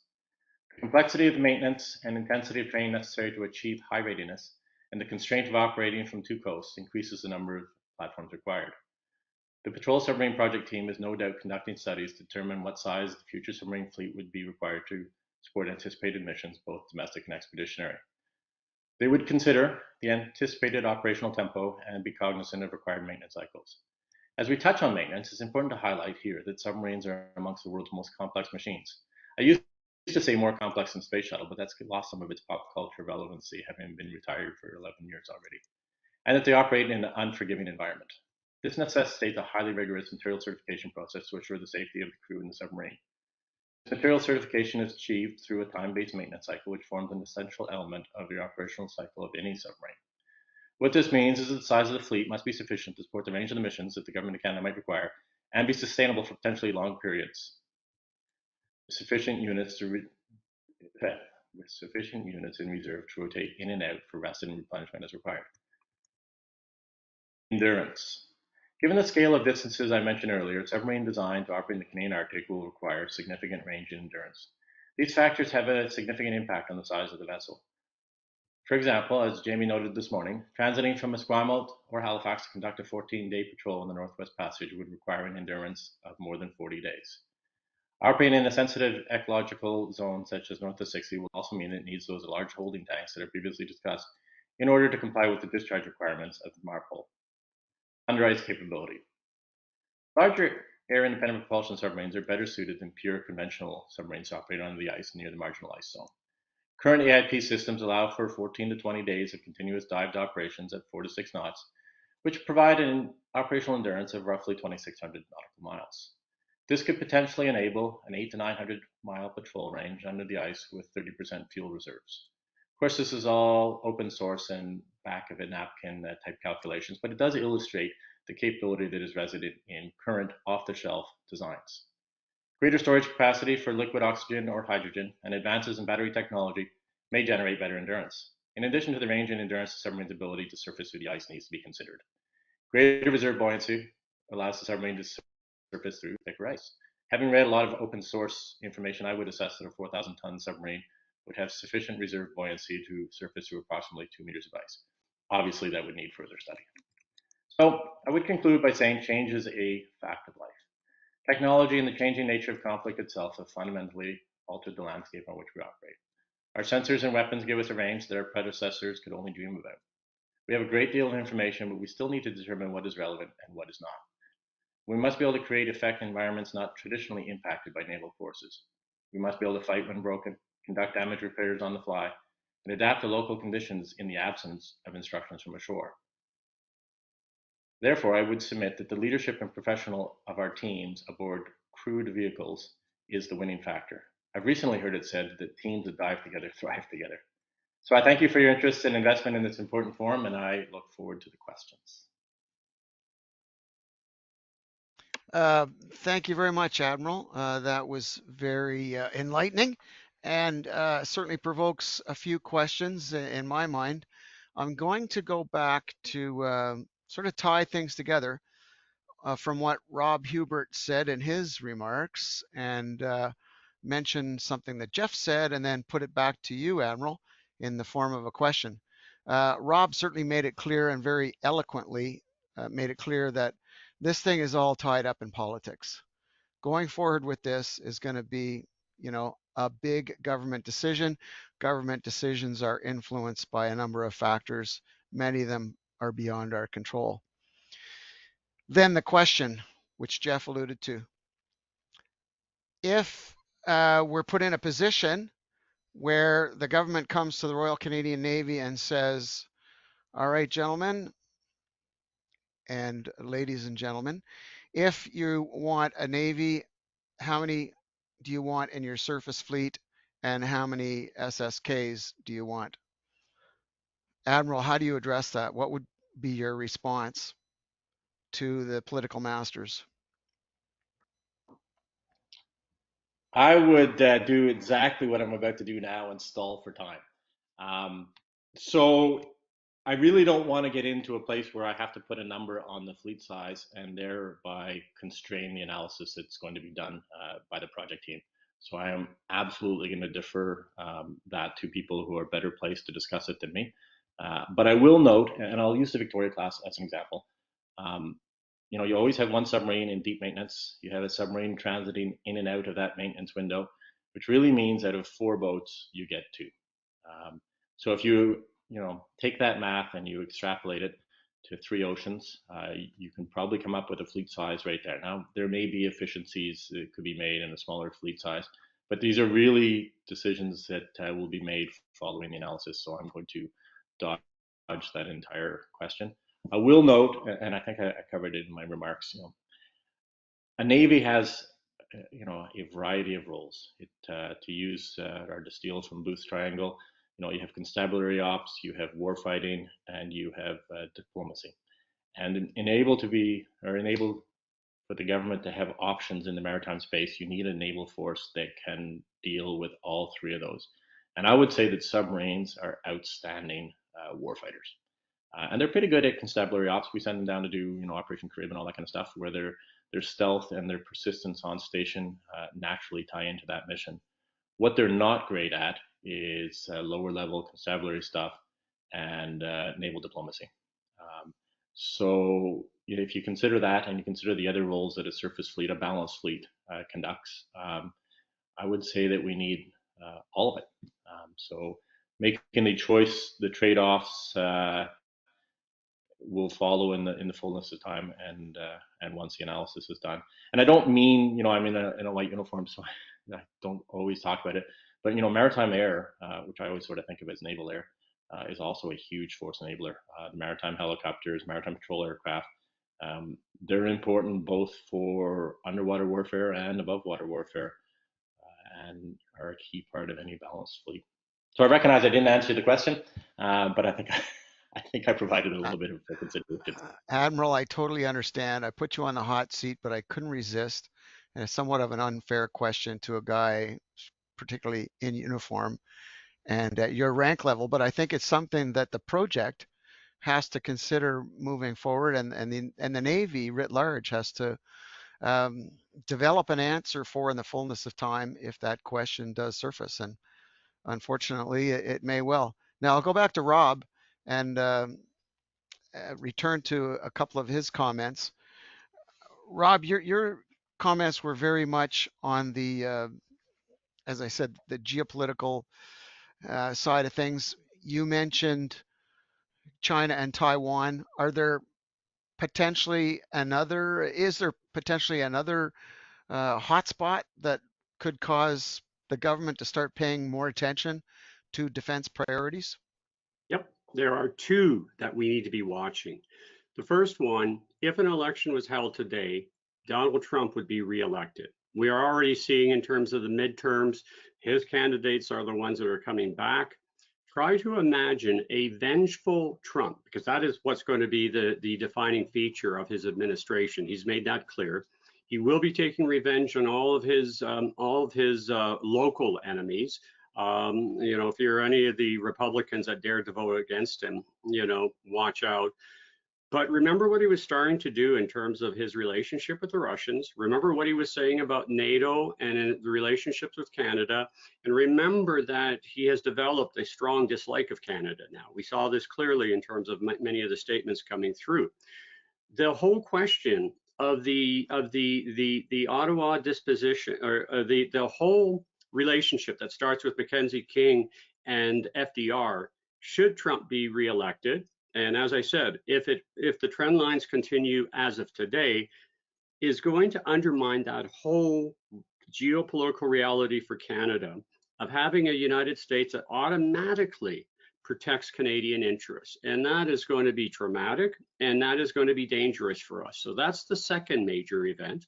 The complexity of the maintenance and intensity of training necessary to achieve high readiness and the constraint of operating from 2 coasts increases the number of platforms required. The Patrol Submarine Project team is no doubt conducting studies to determine what size the future submarine fleet would be required to support anticipated missions, both domestic and expeditionary. They would consider the anticipated operational tempo and be cognizant of required maintenance cycles. As we touch on maintenance, it's important to highlight here that submarines are amongst the world's most complex machines. I used to say more complex than space shuttle, but that's lost some of its pop culture relevancy, having been retired for 11 years already, and that they operate in an unforgiving environment. This necessitates a highly rigorous material certification process to assure the safety of the crew in the submarine. This material certification is achieved through a time-based maintenance cycle, which forms an essential element of the operational cycle of any submarine. What this means is that the size of the fleet must be sufficient to support the range of the missions that the Government of Canada might require and be sustainable for potentially long periods, with sufficient units in reserve to rotate in and out for rest and replenishment as required. Endurance. Given the scale of distances I mentioned earlier, a submarine designed to operate in the Canadian Arctic will require significant range and endurance. These factors have a significant impact on the size of the vessel. For example, as Jamie noted this morning, transiting from Esquimalt or Halifax to conduct a 14-day patrol in the Northwest Passage would require an endurance of more than 40 days. Operating in a sensitive ecological zone such as north of 60 will also mean it needs those large holding tanks that are previously discussed in order to comply with the discharge requirements of the MARPOL. Under ice capability. Larger air-independent propulsion submarines are better suited than pure conventional submarines to operate on the ice near the marginal ice zone. Current AIP systems allow for 14 to 20 days of continuous dived operations at 4 to 6 knots, which provide an operational endurance of roughly 2,600 nautical miles. This could potentially enable an 800 to 900 mile patrol range under the ice with 30% fuel reserves. Of course, this is all open source and back of a napkin type calculations, but it does illustrate the capability that is resident in current off-the-shelf designs. Greater storage capacity for liquid oxygen or hydrogen and advances in battery technology may generate better endurance. In addition to the range and endurance, the submarine's ability to surface through the ice needs to be considered. Greater reserve buoyancy allows the submarine to surface through thicker ice. Having read a lot of open source information, I would assess that a 4,000-ton submarine would have sufficient reserve buoyancy to surface through approximately 2 meters of ice. Obviously, that would need further study. So I would conclude by saying change is a fact of life. Technology and the changing nature of conflict itself have fundamentally altered the landscape on which we operate. Our sensors and weapons give us a range that our predecessors could only dream about. We have a great deal of information, but we still need to determine what is relevant and what is not. We must be able to create effective environments not traditionally impacted by naval forces. We must be able to fight when broken, conduct damage repairs on the fly, and adapt to local conditions in the absence of instructions from ashore. Therefore, I would submit that the leadership and professional of our teams aboard crewed vehicles is the winning factor. I've recently heard it said that teams that dive together thrive together. So I thank you for your interest and investment in this important forum, and I look forward to the questions. Thank you very much, Admiral. That was very enlightening and certainly provokes a few questions in my mind. I'm going to go back to sort of tie things together from what Rob Hubert said in his remarks and mention something that Jeff said and then put it back to you, Admiral, in the form of a question. Rob certainly made it clear and very eloquently made it clear that this thing is all tied up in politics. Going forward with this is going to be, a big government decision. Government decisions are influenced by a number of factors. Many of them are beyond our control. Then the question, which Jeff alluded to, if we're put in a position where the government comes to the Royal Canadian Navy and says, all right, gentlemen and ladies and gentlemen, if you want a Navy, how many do you want in your surface fleet and how many SSKs do you want? Admiral, how do you address that? What would be your response to the political masters? I would do exactly what I'm about to do now and stall for time. So I really don't want to get into a place where I have to put a number on the fleet size and thereby constrain the analysis that's going to be done by the project team. So I am absolutely going to defer that to people who are better placed to discuss it than me. But I will note, and I'll use the Victoria class as an example. You always have one submarine in deep maintenance. You have a submarine transiting in and out of that maintenance window, which really means out of 4 boats, you get 2. So if you take that math and you extrapolate it to 3 oceans, you can probably come up with a fleet size right there. Now, there may be efficiencies that could be made in a smaller fleet size, but these are really decisions that will be made following the analysis. So I'm going to dodge that entire question. I will note, and I think I covered it in my remarks, a Navy has a variety of roles. To use our distills from Booth's Triangle, you have constabulary ops, you have warfighting, and you have diplomacy. And enable for the government to have options in the maritime space, you need a naval force that can deal with all 3 of those. And I would say that submarines are outstanding warfighters. And they're pretty good at constabulary ops. We send them down to do, Operation Carib and all that kind of stuff, where their stealth and their persistence on station naturally tie into that mission. What they're not great at is lower level constabulary stuff and naval diplomacy. So if you consider that and you consider the other roles that a surface fleet, a balanced fleet conducts, I would say that we need all of it. So making the trade-offs will follow in the fullness of time and once the analysis is done. And I don't mean I'm in a white uniform, so I don't always talk about it. But maritime air, which I always sort of think of as naval air, is also a huge force enabler. The maritime helicopters, maritime patrol aircraft, they're important both for underwater warfare and above water warfare, and are a key part of any balanced fleet. So I recognize I didn't answer the question, but I think I provided a little bit of consideration. Admiral, I totally understand. I put you on the hot seat, but I couldn't resist. And it's somewhat of an unfair question to a guy, particularly in uniform and at your rank level. But I think it's something that the project has to consider moving forward, and the Navy writ large has to develop an answer for in the fullness of time if that question does surface. And unfortunately, it may well. Now I'll go back to Rob and return to a couple of his comments. Rob, your comments were very much on the, as I said, the geopolitical side of things. You mentioned China and Taiwan. Is there potentially another hotspot that could cause the government to start paying more attention to defense priorities? Yep, there are 2 that we need to be watching. The first one, if an election was held today, Donald Trump would be reelected. We are already seeing in terms of the midterms, his candidates are the ones that are coming back. Try to imagine a vengeful Trump, because that is what's going to be the defining feature of his administration. He's made that clear. He will be taking revenge on all of his local enemies. If you're any of the Republicans that dared to vote against him, watch out. But remember what he was starting to do in terms of his relationship with the Russians. Remember what he was saying about NATO and the relationships with Canada. And remember that he has developed a strong dislike of Canada now. We saw this clearly in terms of many of the statements coming through. The whole question of the Ottawa disposition, or the whole relationship that starts with Mackenzie King and FDR, should Trump be reelected? And as I said, if the trend lines continue as of today, is going to undermine that whole geopolitical reality for Canada of having a United States that automatically protects Canadian interests. And that is going to be traumatic, and that is going to be dangerous for us. So that's the second major event.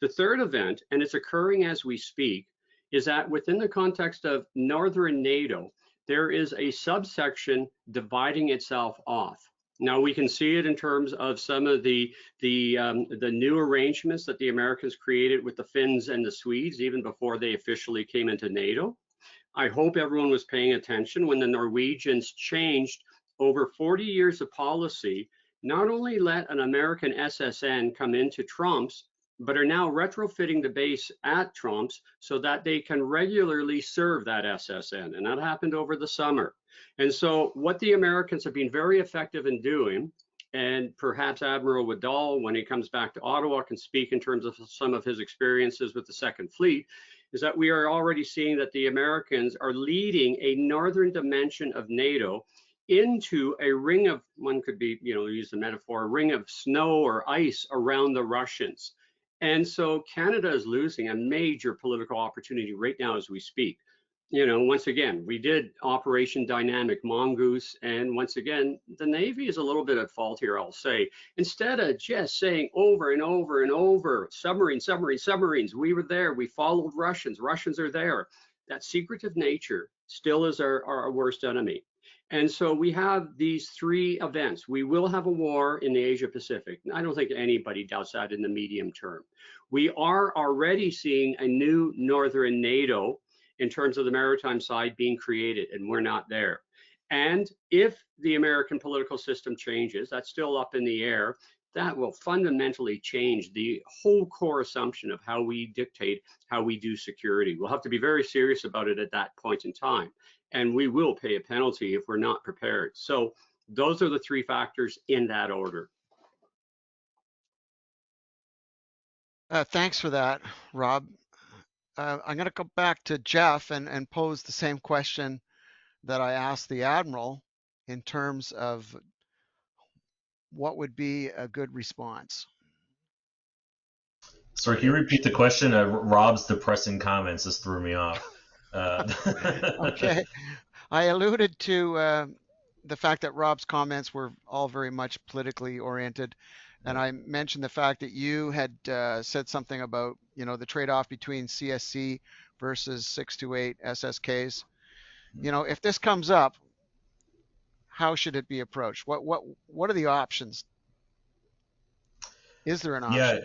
The third event, and it's occurring as we speak, is that within the context of Northern NATO, there is a subsection dividing itself off. Now we can see it in terms of some of the new arrangements that the Americans created with the Finns and the Swedes even before they officially came into NATO. I hope everyone was paying attention when the Norwegians changed over 40 years of policy, not only let an American SSN come into Tromsø, but are now retrofitting the base at Tromsø so that they can regularly serve that SSN. And that happened over the summer. And so what the Americans have been very effective in doing, and perhaps Admiral Woodall, when he comes back to Ottawa, can speak in terms of some of his experiences with the Second Fleet, is that we are already seeing that the Americans are leading a northern dimension of NATO into a ring of, one could be, use the metaphor, a ring of snow or ice around the Russians. And so Canada is losing a major political opportunity right now as we speak. Once again, we did Operation Dynamic Mongoose, and once again, the Navy is a little bit at fault here, I'll say. Instead of just saying over and over and over, submarines, submarines, submarines, we were there, we followed Russians, Russians are there. That secretive nature still is our worst enemy. And so we have these three events. We will have a war in the Asia Pacific. I don't think anybody doubts that in the medium term. We are already seeing a new Northern NATO in terms of the maritime side being created, and we're not there. And if the American political system changes, that's still up in the air, that will fundamentally change the whole core assumption of how we dictate how we do security. We'll have to be very serious about it at that point in time. And we will pay a penalty if we're not prepared. So those are the three factors in that order. Thanks for that, Rob. I'm going to go back to Jeff and pose the same question that I asked the Admiral in terms of what would be a good response. Sorry, can you repeat the question? Rob's depressing comments just threw me off. Okay. I alluded to the fact that Rob's comments were all very much politically oriented. And I mentioned the fact that you had said something about, the trade-off between CSC versus 628 SSKs. If this comes up, how should it be approached? What are the options? Is there an option?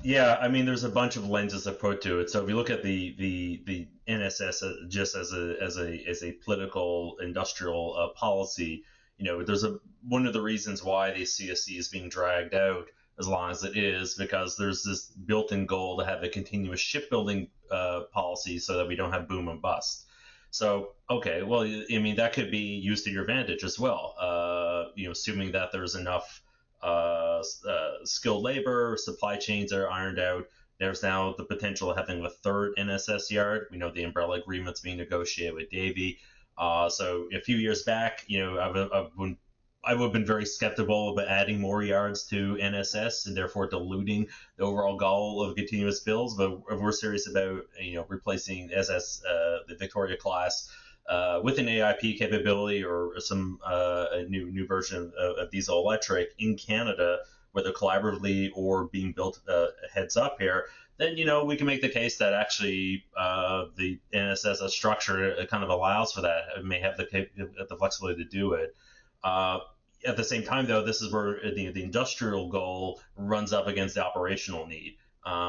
Yeah. I mean, there's a bunch of lenses to put to it. So if you look at the NSS just as a political industrial policy, there's one of the reasons why the CSC is being dragged out as long as it is, because there's this built-in goal to have a continuous shipbuilding policy so that we don't have boom and bust. So, okay, well, I mean, that could be used to your advantage as well, assuming that there's enough skilled labor, supply chains are ironed out. There's now the potential of having a third NSS yard. We know the umbrella agreement's being negotiated with Davie. So a few years back, I would have been very skeptical about adding more yards to NSS and therefore diluting the overall goal of continuous builds. But if we're serious about replacing SS, the Victoria class, with an AIP capability or some a new version of diesel electric in Canada, whether collaboratively or being built heads up here, then we can make the case that actually the NSS structure kind of allows for that. It may have the flexibility to do it. Uh, at the same time, though, this is where the industrial goal runs up against the operational need,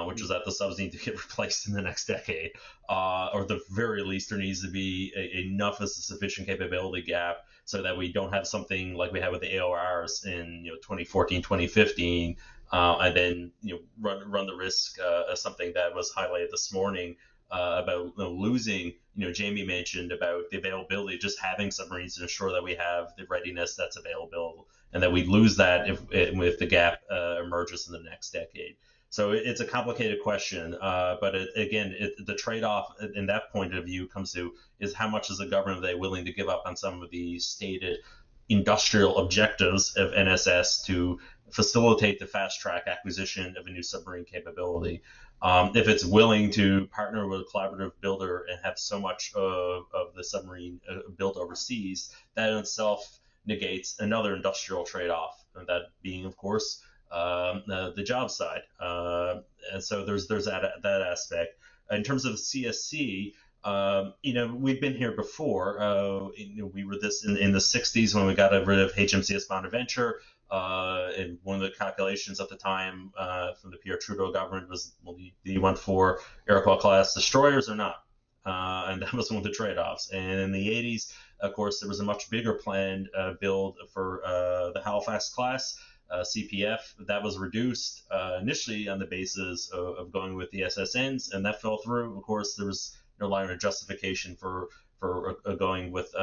which is that the subs need to get replaced in the next decade, or at the very least, there needs to be enough of a sufficient capability gap so that we don't have something like we had with the AORs in 2014, 2015, and then run the risk of something that was highlighted this morning about losing. Jamie mentioned about the availability, just having submarines to ensure that we have the readiness that's available, and that we lose that if the gap emerges in the next decade. So it's a complicated question, but the trade-off in that point of view comes to is how much is the government are they willing to give up on some of the stated industrial objectives of NSS to facilitate the fast-track acquisition of a new submarine capability. If it's willing to partner with a collaborative builder and have so much of the submarine built overseas, that in itself negates another industrial trade-off, and that being, of course, the job side. And so there's that aspect. In terms of CSC, we've been here before. We were this in the 60s when we got rid of HMCS Bonaventure. And one of the calculations at the time from the Pierre Trudeau government was, well, do you want 4 Iroquois class destroyers or not? And that was one of the trade-offs. And in the 80s, of course, there was a much bigger planned build for the Halifax class. CPF, that was reduced initially on the basis of going with the SSNs, and that fell through. Of course, there was no longer justification for going with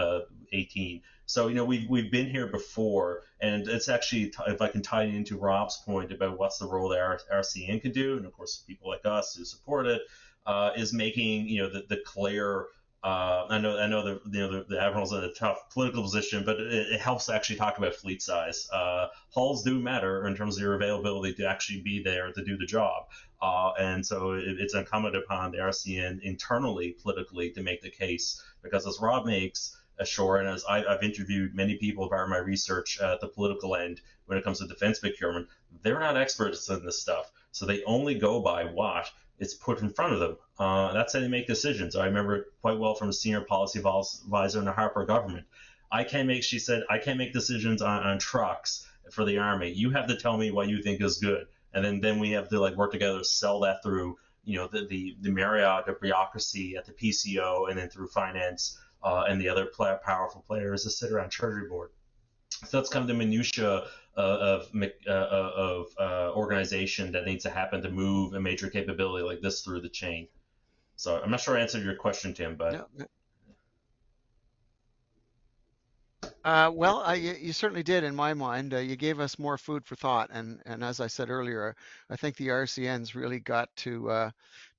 18. So we've been here before, and it's actually, if I can tie it into Rob's point about what's the role that RCN can do, and of course people like us who support it, is making the clear. I know the admiral's in a tough political position, but it helps actually talk about fleet size. Hulls do matter in terms of your availability to actually be there to do the job, and so it's incumbent upon the RCN internally, politically, to make the case, because as Rob makes ashore, and as I've interviewed many people about my research at the political end when it comes to defense procurement, they're not experts in this stuff, so they only go by what it's put in front of them. That's how they make decisions. I remember it quite well from a senior policy advisor in the Harper government. She said, I can't make decisions on trucks for the Army. You have to tell me what you think is good. And then we have to work together to sell that through, the myriad of bureaucracy at the PCO and then through finance and the other powerful players that sit around Treasury Board. So that's kind of the minutia of organization that needs to happen to move a major capability like this through the chain. So I'm not sure I answered your question, Tim, but well, you certainly did in my mind. You gave us more food for thought, and as I said earlier, I think the RCN's really got to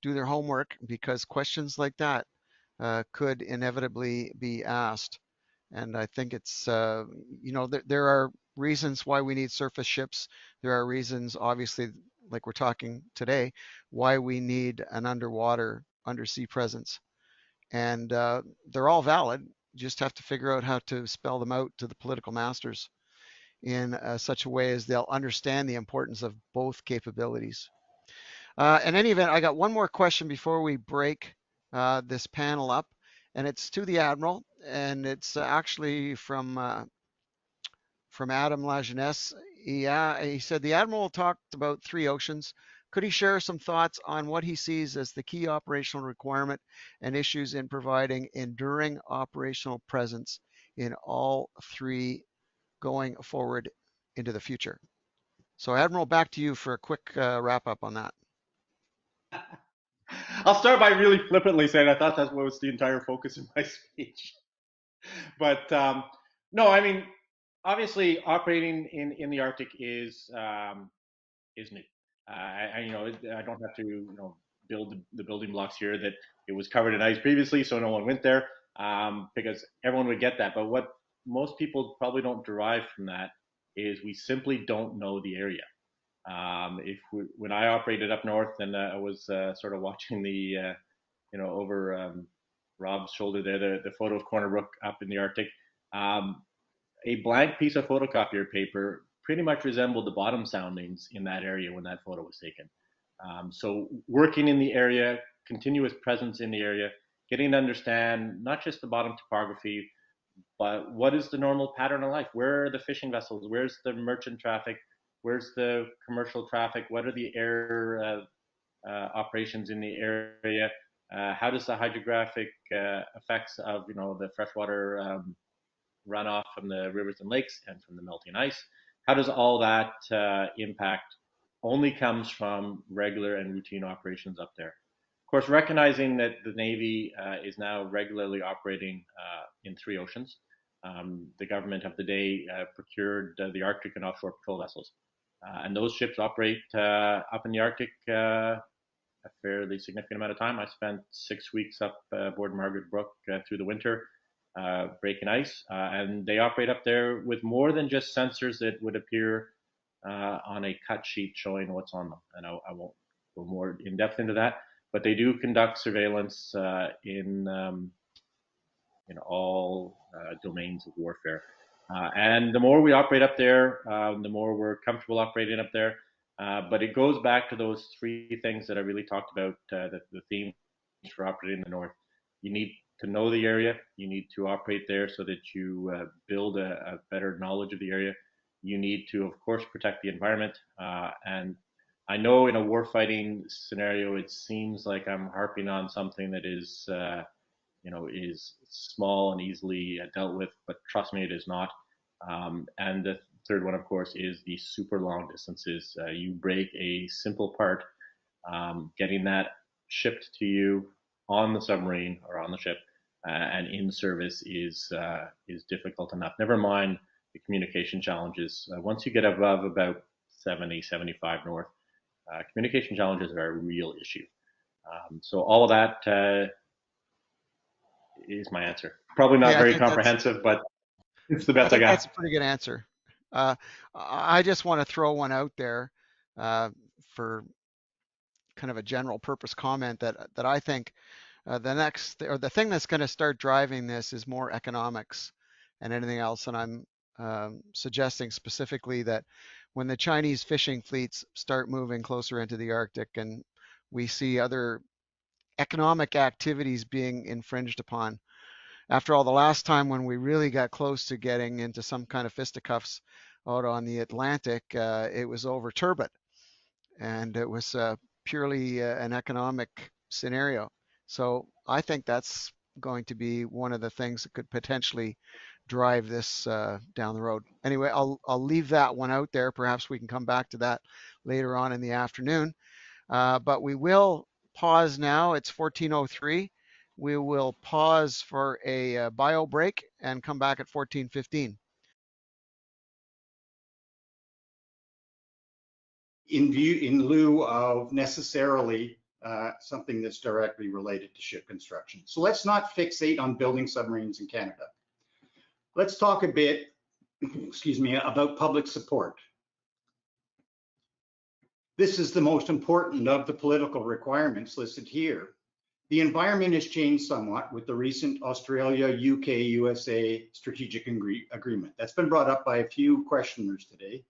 do their homework, because questions like that could inevitably be asked. And I think it's, there are reasons why we need surface ships. There are reasons, obviously, like we're talking today, why we need an undersea presence. And they're all valid. You just have to figure out how to spell them out to the political masters in such a way as they'll understand the importance of both capabilities. In any event, I got one more question before we break this panel up, and it's to the Admiral, and it's actually from Adam Lajeunesse. He said the Admiral talked about 3 oceans. Could he share some thoughts on what he sees as the key operational requirement and issues in providing enduring operational presence in all 3 going forward into the future? So, Admiral, back to you for a quick wrap up on that. I'll start by really flippantly saying I thought that was the entire focus of my speech. But no, I mean, obviously, operating in the Arctic is new. I don't have to build the building blocks here that it was covered in ice previously, so no one went there, because everyone would get that. But what most people probably don't derive from that is we simply don't know the area. When I operated up north and I was sort of watching the over Rob's shoulder there, the photo of Corner Brook up in the Arctic, a blank piece of photocopier paper pretty much resembled the bottom soundings in that area when that photo was taken. So working in the area, continuous presence in the area, getting to understand not just the bottom topography, but what is the normal pattern of life? Where are the fishing vessels? Where's the merchant traffic? Where's the commercial traffic? What are the air operations in the area? How does the hydrographic effects of the freshwater runoff from the rivers and lakes and from the melting ice? How does all that impact? Only comes from regular and routine operations up there. Of course, recognizing that the Navy is now regularly operating in 3 oceans, the government of the day procured the Arctic and offshore patrol vessels. And those ships operate up in the Arctic a fairly significant amount of time. I spent 6 weeks up aboard Margaret Brook through the winter, breaking ice, and they operate up there with more than just sensors that would appear on a cut sheet showing what's on them. And I won't go more in depth into that, but they do conduct surveillance in all domains of warfare. And the more we operate up there, the more we're comfortable operating up there. But it goes back to those 3 things that I really talked about, the themes for operating in the North. You need to know the area. You need to operate there so that you build a better knowledge of the area. You need to, of course, protect the environment. And I know in a warfighting scenario, it seems like I'm harping on something that is is small and easily dealt with, but trust me, it is not. And the third one, of course, is the super long distances. You break a simple part, getting that shipped to you on the submarine or on the ship and in service is difficult enough. Never mind the communication challenges. Once you get above about 70, 75 north, communication challenges are a real issue. So all of that is my answer. Probably not very comprehensive, but it's the best I got. That's a pretty good answer. I just want to throw one out there for kind of a general purpose comment that I think the thing that's going to start driving this is more economics and anything else. And I'm suggesting specifically that when the Chinese fishing fleets start moving closer into the Arctic and we see other economic activities being infringed upon. After all, the last time when we really got close to getting into some kind of fisticuffs out on the Atlantic, it was over turbot, and it was purely an economic scenario. So I think that's going to be one of the things that could potentially drive this down the road. Anyway, I'll leave that one out there. Perhaps we can come back to that later on in the afternoon. But we will pause now. It's 14:03. We will pause for a bio break and come back at 14:15. In lieu of necessarily something that's directly related to ship construction. So let's not fixate on building submarines in Canada. Let's talk a bit, about public support. This is the most important of the political requirements listed here. The environment has changed somewhat with the recent Australia, UK, USA strategic agreement. That's been brought up by a few questioners today.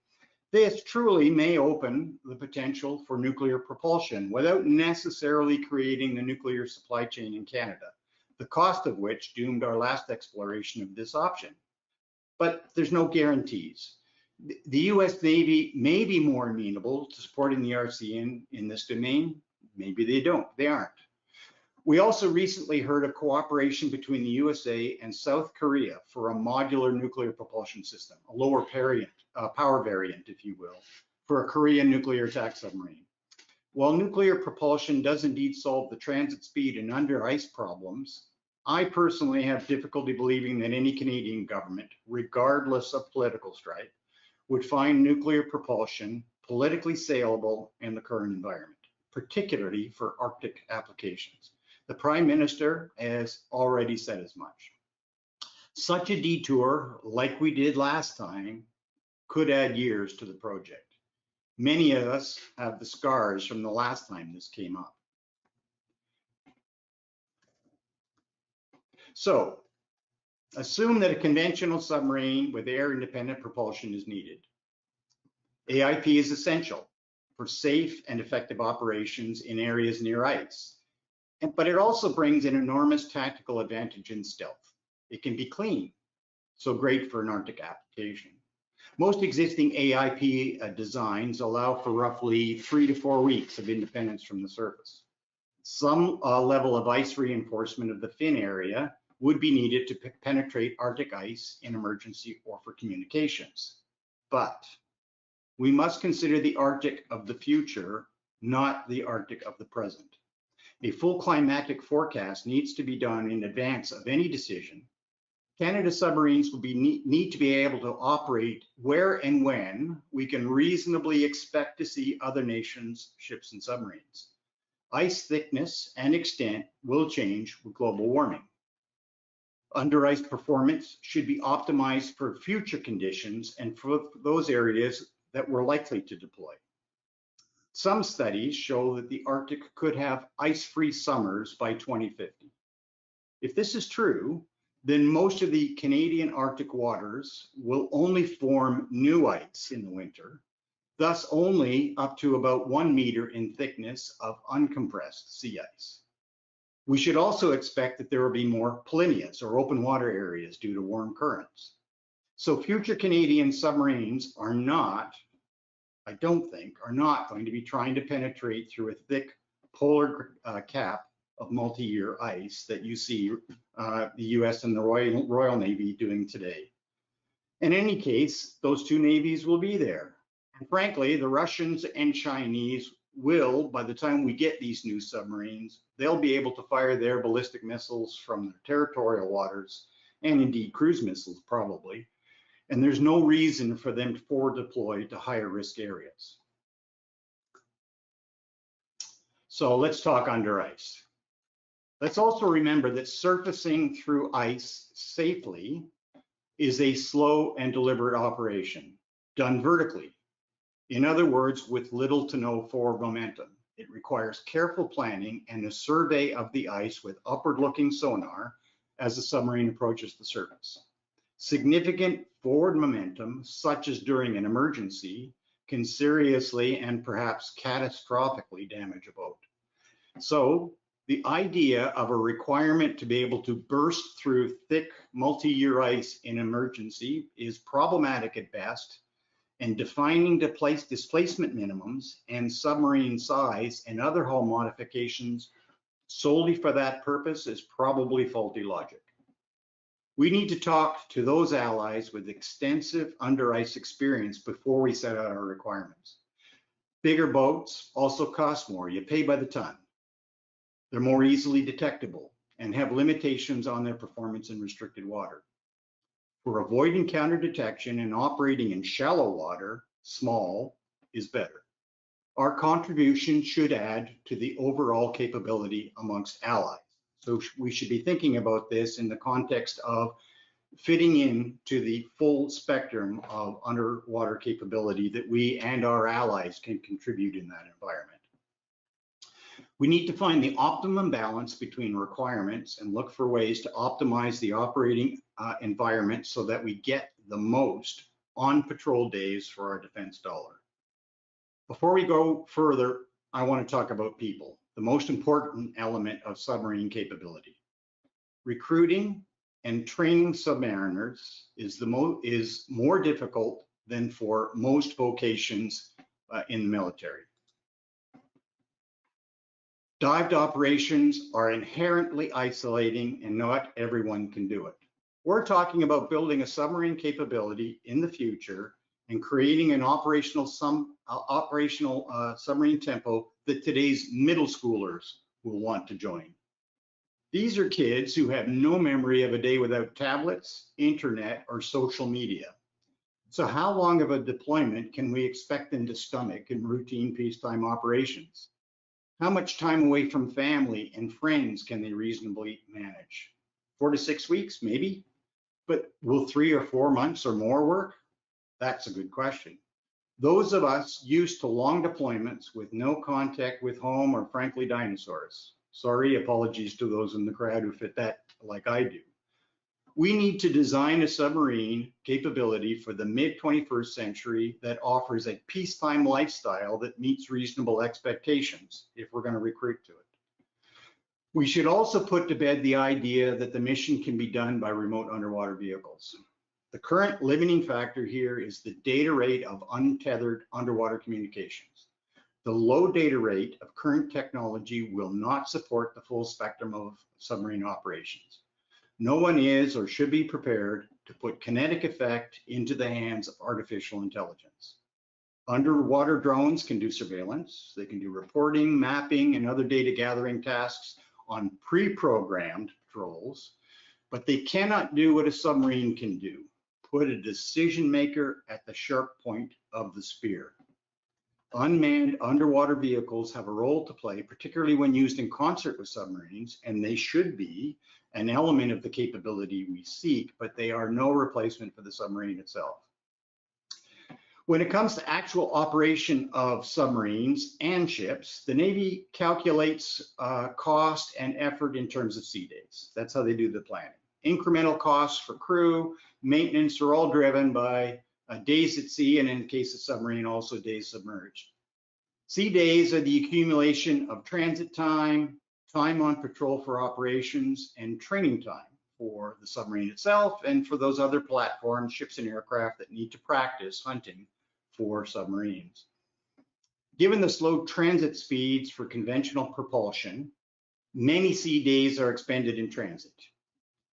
This truly may open the potential for nuclear propulsion without necessarily creating the nuclear supply chain in Canada, the cost of which doomed our last exploration of this option. But there's no guarantees. The US Navy may be more amenable to supporting the RCN in this domain. Maybe they don't, they aren't. We also recently heard of cooperation between the USA and South Korea for a modular nuclear propulsion system, a lower power variant, if you will, for a Korean nuclear attack submarine. While nuclear propulsion does indeed solve the transit speed and under ice problems, I personally have difficulty believing that any Canadian government, regardless of political stripe, would find nuclear propulsion politically saleable in the current environment, particularly for Arctic applications. The Prime Minister has already said as much. Such a detour, like we did last time, could add years to the project. Many of us have the scars from the last time this came up. So, assume that a conventional submarine with air-independent propulsion is needed. AIP is essential for safe and effective operations in areas near ice. But it also brings an enormous tactical advantage in stealth. It can be clean, so great for an Arctic application. Most existing AIP designs allow for roughly 3 to 4 weeks of independence from the surface. Some level of ice reinforcement of the fin area would be needed to penetrate Arctic ice in emergency or for communications. But we must consider the Arctic of the future, not the Arctic of the present. A full climatic forecast needs to be done in advance of any decision. Canada submarines will need to be able to operate where and when we can reasonably expect to see other nations' ships and submarines. Ice thickness and extent will change with global warming. Under ice performance should be optimized for future conditions and for those areas that we're likely to deploy. Some studies show that the Arctic could have ice-free summers by 2050. If this is true, then most of the Canadian Arctic waters will only form new ice in the winter, thus only up to about 1 meter in thickness of uncompressed sea ice. We should also expect that there will be more polynyas or open water areas due to warm currents. So future Canadian submarines are not, I don't think, are not going to be trying to penetrate through a thick polar cap of multi-year ice that you see the US and the Royal Navy doing today. In any case, those two navies will be there. And frankly, the Russians and Chinese will, by the time we get these new submarines, they'll be able to fire their ballistic missiles from their territorial waters, and indeed cruise missiles probably. And there's no reason for them to forward deploy to higher risk areas. So let's talk under ice. Let's also remember that surfacing through ice safely is a slow and deliberate operation, done vertically. In other words, with little to no forward momentum. It requires careful planning and a survey of the ice with upward-looking sonar as the submarine approaches the surface. Significant forward momentum, such as during an emergency, can seriously and perhaps catastrophically damage a boat. So the idea of a requirement to be able to burst through thick multi-year ice in emergency is problematic at best, and defining displacement minimums and submarine size and other hull modifications solely for that purpose is probably faulty logic. We need to talk to those allies with extensive under ice experience before we set out our requirements. Bigger boats also cost more. You pay by the ton. They're more easily detectable and have limitations on their performance in restricted water. For avoiding counter detection and operating in shallow water, small is better. Our contribution should add to the overall capability amongst allies. So we should be thinking about this in the context of fitting in to the full spectrum of underwater capability that we and our allies can contribute in that environment. We need to find the optimum balance between requirements and look for ways to optimize the operating environment so that we get the most on patrol days for our defense dollar. Before we go further, I want to talk about people, the most important element of submarine capability. Recruiting and training submariners is more difficult than for most vocations in the military. Dived operations are inherently isolating and not everyone can do it. We're talking about building a submarine capability in the future and creating an operational submarine tempo that today's middle schoolers will want to join. These are kids who have no memory of a day without tablets, internet, or social media. So how long of a deployment can we expect them to stomach in routine peacetime operations? How much time away from family and friends can they reasonably manage? 4 to 6 weeks, maybe? But will 3 or 4 months or more work? That's a good question. Those of us used to long deployments with no contact with home or frankly dinosaurs. Sorry, apologies to those in the crowd who fit that like I do. We need to design a submarine capability for the mid-21st century that offers a peacetime lifestyle that meets reasonable expectations if we're going to recruit to it. We should also put to bed the idea that the mission can be done by remote underwater vehicles. The current limiting factor here is the data rate of untethered underwater communications. The low data rate of current technology will not support the full spectrum of submarine operations. No one is or should be prepared to put kinetic effect into the hands of artificial intelligence. Underwater drones can do surveillance, they can do reporting, mapping, and other data gathering tasks on pre-programmed patrols, but they cannot do what a submarine can do, put a decision maker at the sharp point of the spear. Unmanned underwater vehicles have a role to play, particularly when used in concert with submarines, and they should be an element of the capability we seek, but they are no replacement for the submarine itself. When it comes to actual operation of submarines and ships, the Navy calculates cost and effort in terms of sea days. That's how they do the planning. Incremental costs for crew, maintenance are all driven by days at sea, and in the case of submarine, also days submerged. Sea days are the accumulation of transit time, time on patrol for operations, and training time for the submarine itself and for those other platforms, ships and aircraft that need to practice hunting for submarines. Given the slow transit speeds for conventional propulsion, many sea days are expended in transit.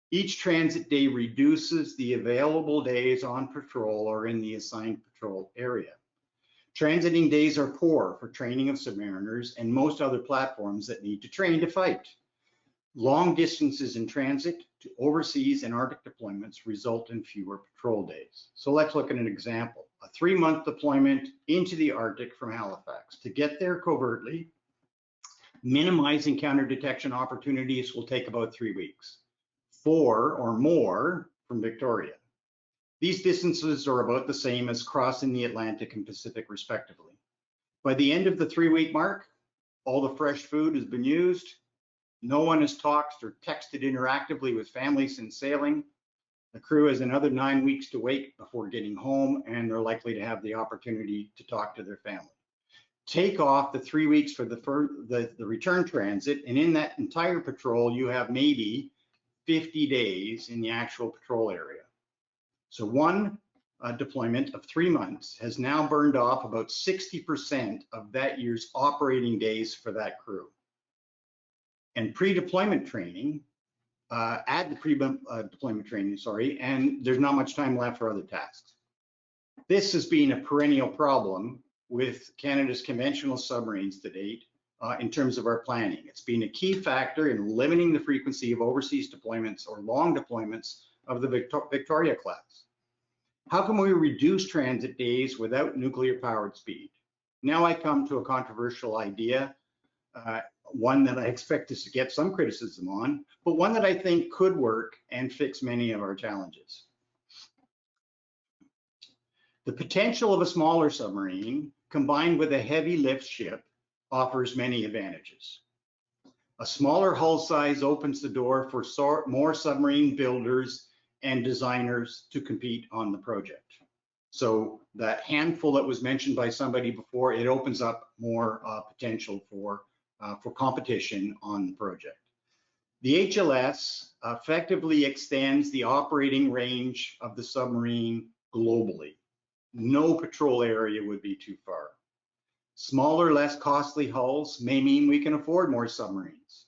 Each transit day reduces the available days on patrol or in the assigned patrol area. Transiting days are poor for training of submariners and most other platforms that need to train to fight. Long distances in transit to overseas and Arctic deployments result in fewer patrol days. So let's look at an example. A 3-month deployment into the Arctic from Halifax. To get there covertly, minimizing counter detection opportunities will take about 3 weeks. 4 or more from Victoria. These distances are about the same as crossing the Atlantic and Pacific respectively. By the end of the 3-week mark, all the fresh food has been used. No one has talked or texted interactively with families since sailing. The crew has another 9 weeks to wait before getting home, and they're likely to have the opportunity to talk to their family. Take off the 3 weeks for the return transit, and in that entire patrol, you have maybe 50 days in the actual patrol area. So one deployment of 3 months has now burned off about 60% of that year's operating days for that crew. And pre-deployment training, add the pre-deployment training, and there's not much time left for other tasks. This has been a perennial problem with Canada's conventional submarines to date in terms of our planning. It's been a key factor in limiting the frequency of overseas deployments or long deployments of the Victoria class. How can we reduce transit days without nuclear powered speed? Now I come to a controversial idea, one that I expect to get some criticism on, but one that I think could work and fix many of our challenges. The potential of a smaller submarine combined with a heavy lift ship offers many advantages. A smaller hull size opens the door for more submarine builders and designers to compete on the project. So that handful that was mentioned by somebody before, it opens up more potential for competition on the project. The HLS effectively extends the operating range of the submarine globally. No patrol area would be too far. Smaller, less costly hulls may mean we can afford more submarines.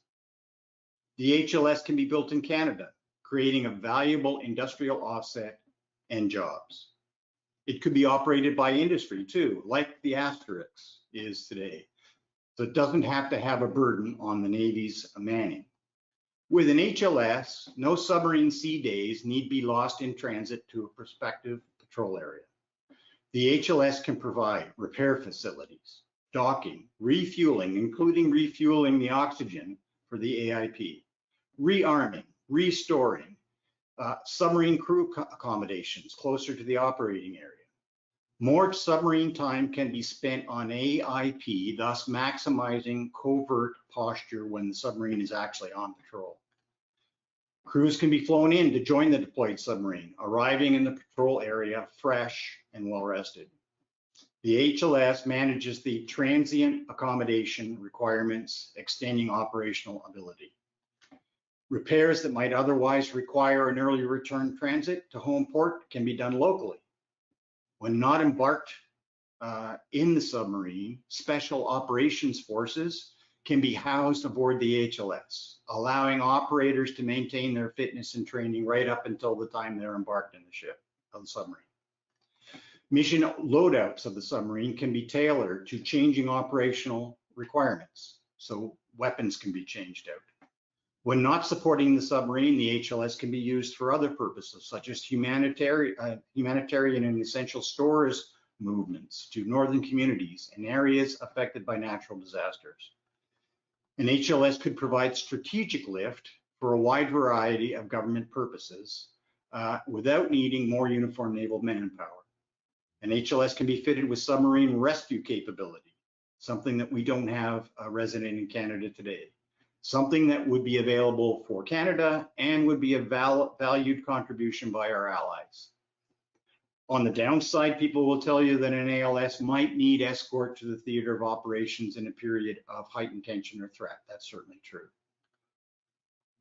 The HLS can be built in Canada, creating a valuable industrial offset and jobs. It could be operated by industry too, like the Asterix is today. So it doesn't have to have a burden on the Navy's manning. With an HLS, no submarine sea days need be lost in transit to a prospective patrol area. The HLS can provide repair facilities, docking, refueling, including refueling the oxygen for the AIP, rearming, restoring, submarine crew accommodations closer to the operating area. More submarine time can be spent on AIP, thus maximizing covert posture when the submarine is actually on patrol. Crews can be flown in to join the deployed submarine, arriving in the patrol area fresh and well rested. The HLS manages the transient accommodation requirements, extending operational ability. Repairs that might otherwise require an early return transit to home port can be done locally. When not embarked in the submarine, special operations forces can be housed aboard the HLS, allowing operators to maintain their fitness and training right up until the time they're embarked in the ship, of the submarine. Mission loadouts of the submarine can be tailored to changing operational requirements, so weapons can be changed out. When not supporting the submarine, the HLS can be used for other purposes, such as humanitarian and essential stores movements to northern communities and areas affected by natural disasters. An HLS could provide strategic lift for a wide variety of government purposes without needing more uniformed naval manpower. An HLS can be fitted with submarine rescue capability, something that we don't have resident in Canada today. Something that would be available for Canada and would be a valued contribution by our allies. On the downside, people will tell you that an ALS might need escort to the theater of operations in a period of heightened tension or threat. That's certainly true.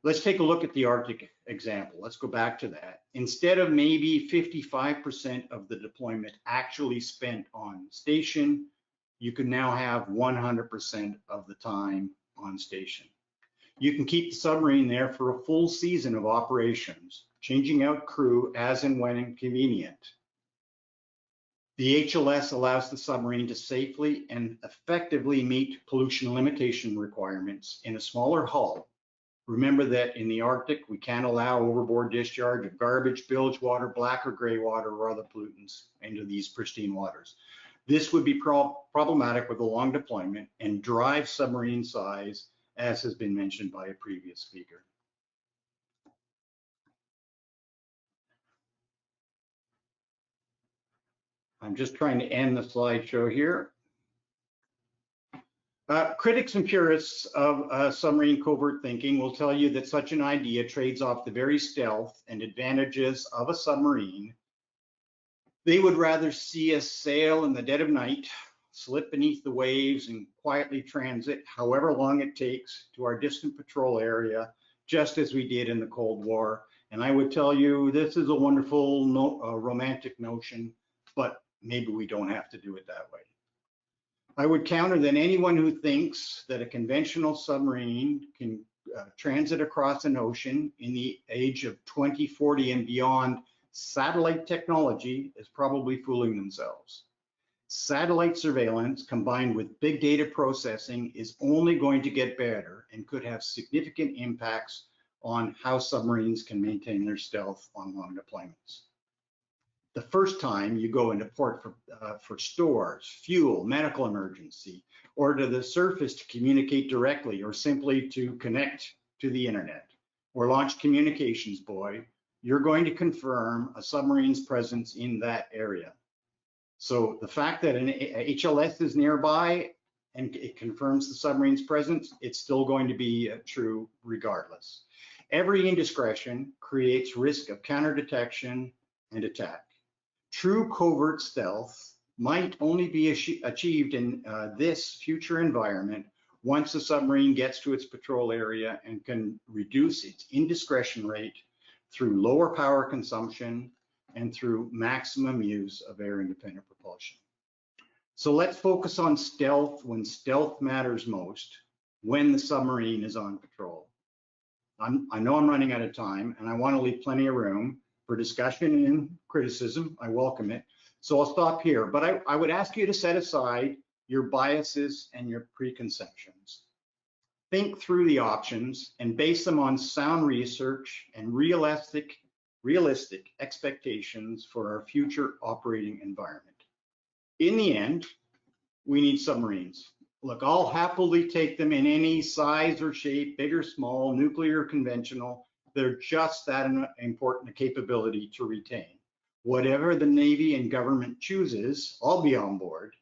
Let's take a look at the Arctic example. Let's go back to that. Instead of maybe 55% of the deployment actually spent on station, you can now have 100% of the time on station. You can keep the submarine there for a full season of operations, changing out crew as and when convenient. The HLS allows the submarine to safely and effectively meet pollution limitation requirements in a smaller hull. Remember that in the Arctic, we can't allow overboard discharge of garbage, bilge water, black or gray water, or other pollutants into these pristine waters. This would be problematic with a long deployment and drive submarine size, as has been mentioned by a previous speaker. I'm just trying to end the slideshow here. Critics and purists of submarine covert thinking will tell you that such an idea trades off the very stealth and advantages of a submarine. They would rather see us sail in the dead of night, slip beneath the waves, and quietly transit however long it takes to our distant patrol area, just as we did in the Cold War. And I would tell you, this is a wonderful, romantic notion, but maybe we don't have to do it that way. I would counter that anyone who thinks that a conventional submarine can transit across an ocean in the age of 2040 and beyond satellite technology is probably fooling themselves. Satellite surveillance combined with big data processing is only going to get better and could have significant impacts on how submarines can maintain their stealth on long deployments. The first time you go into port for stores, fuel, medical emergency, or to the surface to communicate directly or simply to connect to the internet or launch communications buoy, you're going to confirm a submarine's presence in that area. So the fact that an HLS is nearby and it confirms the submarine's presence, it's still going to be true regardless. Every indiscretion creates risk of counter detection and attack. True covert stealth might only be achieved in this future environment once the submarine gets to its patrol area and can reduce its indiscretion rate through lower power consumption and through maximum use of air-independent propulsion. So let's focus on stealth when stealth matters most, when the submarine is on patrol. I know I'm running out of time, and I want to leave plenty of room for discussion and criticism. I welcome it. So I'll stop here, but I would ask you to set aside your biases and your preconceptions. Think through the options and base them on sound research and realistic expectations for our future operating environment. In the end, we need submarines. Look, I'll happily take them in any size or shape, big or small, nuclear or conventional. They're just that important a capability to retain. Whatever the Navy and government chooses, I'll be on board.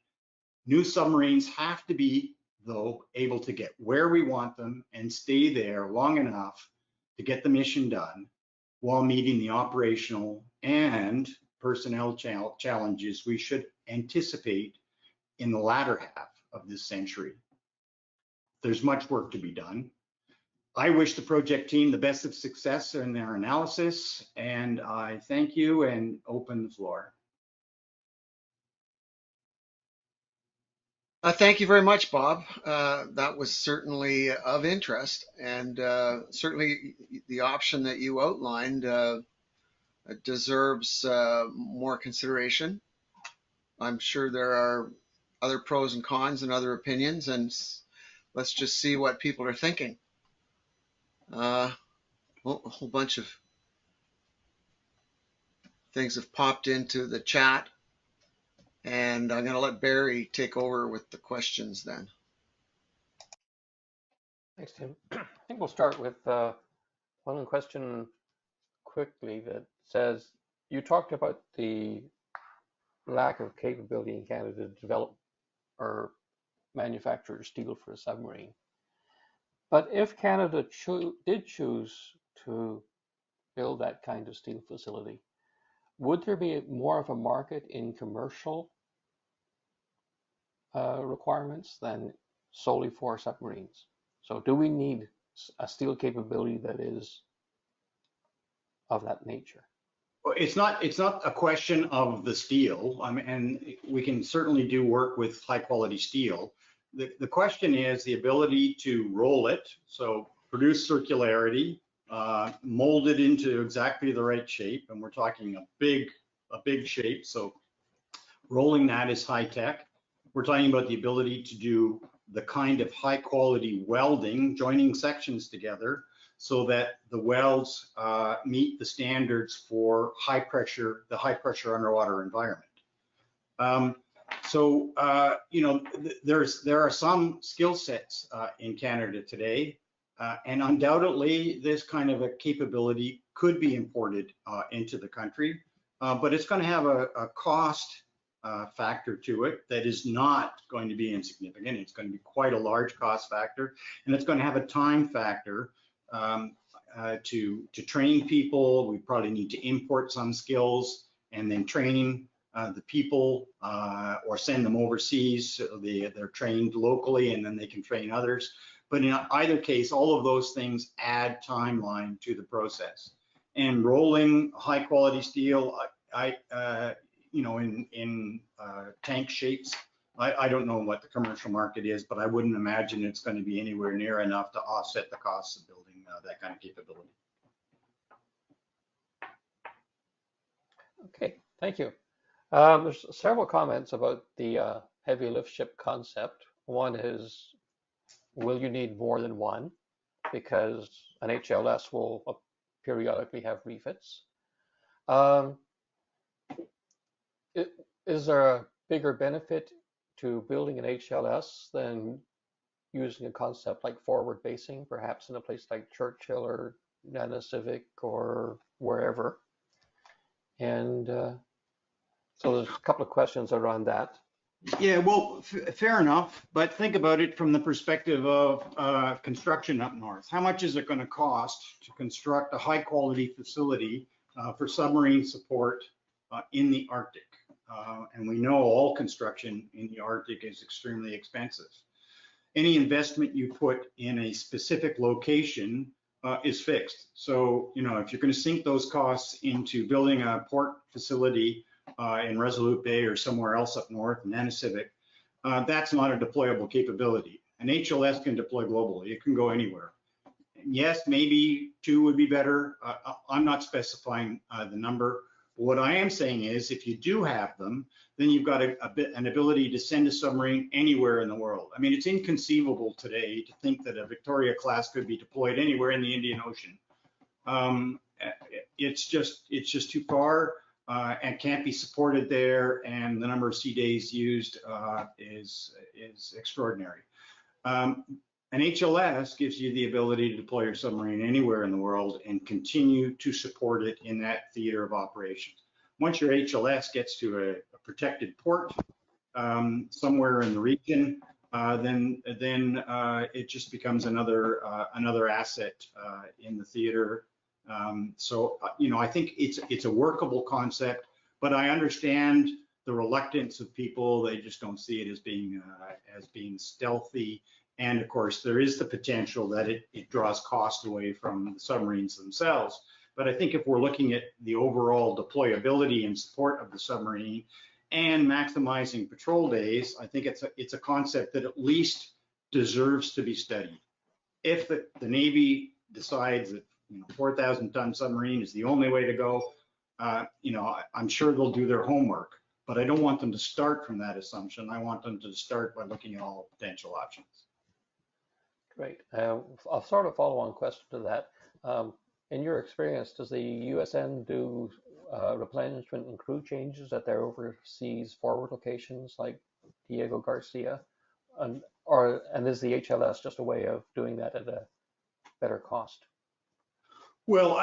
New submarines have to be, though, able to get where we want them and stay there long enough to get the mission done while meeting the operational and personnel challenges we should anticipate in the latter half of this century. There's much work to be done. I wish the project team the best of success in their analysis, and I thank you and open the floor. Thank you very much, Bob. That was certainly of interest, and certainly the option that you outlined deserves more consideration. I'm sure there are other pros and cons and other opinions, and let's just see what people are thinking. Well, a whole bunch of things have popped into the chat, and I'm going to let Barry take over with the questions then. Thanks, Tim. I think we'll start with one question quickly that says, you talked about the lack of capability in Canada to develop or manufacture steel for a submarine. But if Canada did choose to build that kind of steel facility, would there be more of a market in commercial requirements than solely for submarines? So do we need a steel capability that is of that nature? It's not a question of the steel. And we can certainly do work with high quality steel. The question is the ability to roll it, so produce circularity, mold it into exactly the right shape, and we're talking a big shape. So rolling that is high tech. We're talking about the ability to do the kind of high quality welding, joining sections together, so that the welds meet the standards for the high pressure underwater environment. You know, there are some skill sets in Canada today, and undoubtedly this kind of a capability could be imported into the country, but it's going to have a cost factor to it that is not going to be insignificant. It's going to be quite a large cost factor, and it's going to have a time factor to train people. We probably need to import some skills and then train the people or send them overseas so they're trained locally and then they can train others. But in either case, all of those things add timeline to the process. And rolling high quality steel, you know, in tank shapes, I don't know what the commercial market is, but I wouldn't imagine it's going to be anywhere near enough to offset the costs of building that kind of capability. Okay, thank you. There's several comments about the heavy lift ship concept. One is, will you need more than one? Because an HLS will periodically have refits. Is there a bigger benefit to building an HLS than using a concept like forward basing, perhaps in a place like Churchill or Nanisivik or wherever? And so there's a couple of questions around that. Yeah, well, fair enough, but think about it from the perspective of construction up north. How much is it going to cost to construct a high quality facility for submarine support in the Arctic? And we know all construction in the Arctic is extremely expensive. Any investment you put in a specific location is fixed. So, you know, if you're going to sink those costs into building a port facility in Resolute Bay or somewhere else up north, Nanisivik, that's not a deployable capability. An HLS can deploy globally. It can go anywhere. Yes, maybe two would be better. I'm not specifying the number. What I am saying is, if you do have them, then you've got an ability to send a submarine anywhere in the world. I mean, it's inconceivable today to think that a Victoria class could be deployed anywhere in the Indian Ocean. It's just too far and can't be supported there, and the number of sea days used is extraordinary. An HLS gives you the ability to deploy your submarine anywhere in the world and continue to support it in that theater of operations. Once your HLS gets to a protected port somewhere in the region, then it just becomes another asset in the theater. I think it's a workable concept, but I understand the reluctance of people. They just don't see it as being stealthy. And of course, there is the potential that it draws cost away from the submarines themselves. But I think if we're looking at the overall deployability and support of the submarine and maximizing patrol days, I think it's a concept that at least deserves to be studied. If the Navy decides that 4,000-ton submarine is the only way to go, I'm sure they'll do their homework. But I don't want them to start from that assumption. I want them to start by looking at all potential options. Great. I'll sort of follow on question to that. In your experience, does the USN do replenishment and crew changes at their overseas forward locations like Diego Garcia? And is the HLS just a way of doing that at a better cost? Well,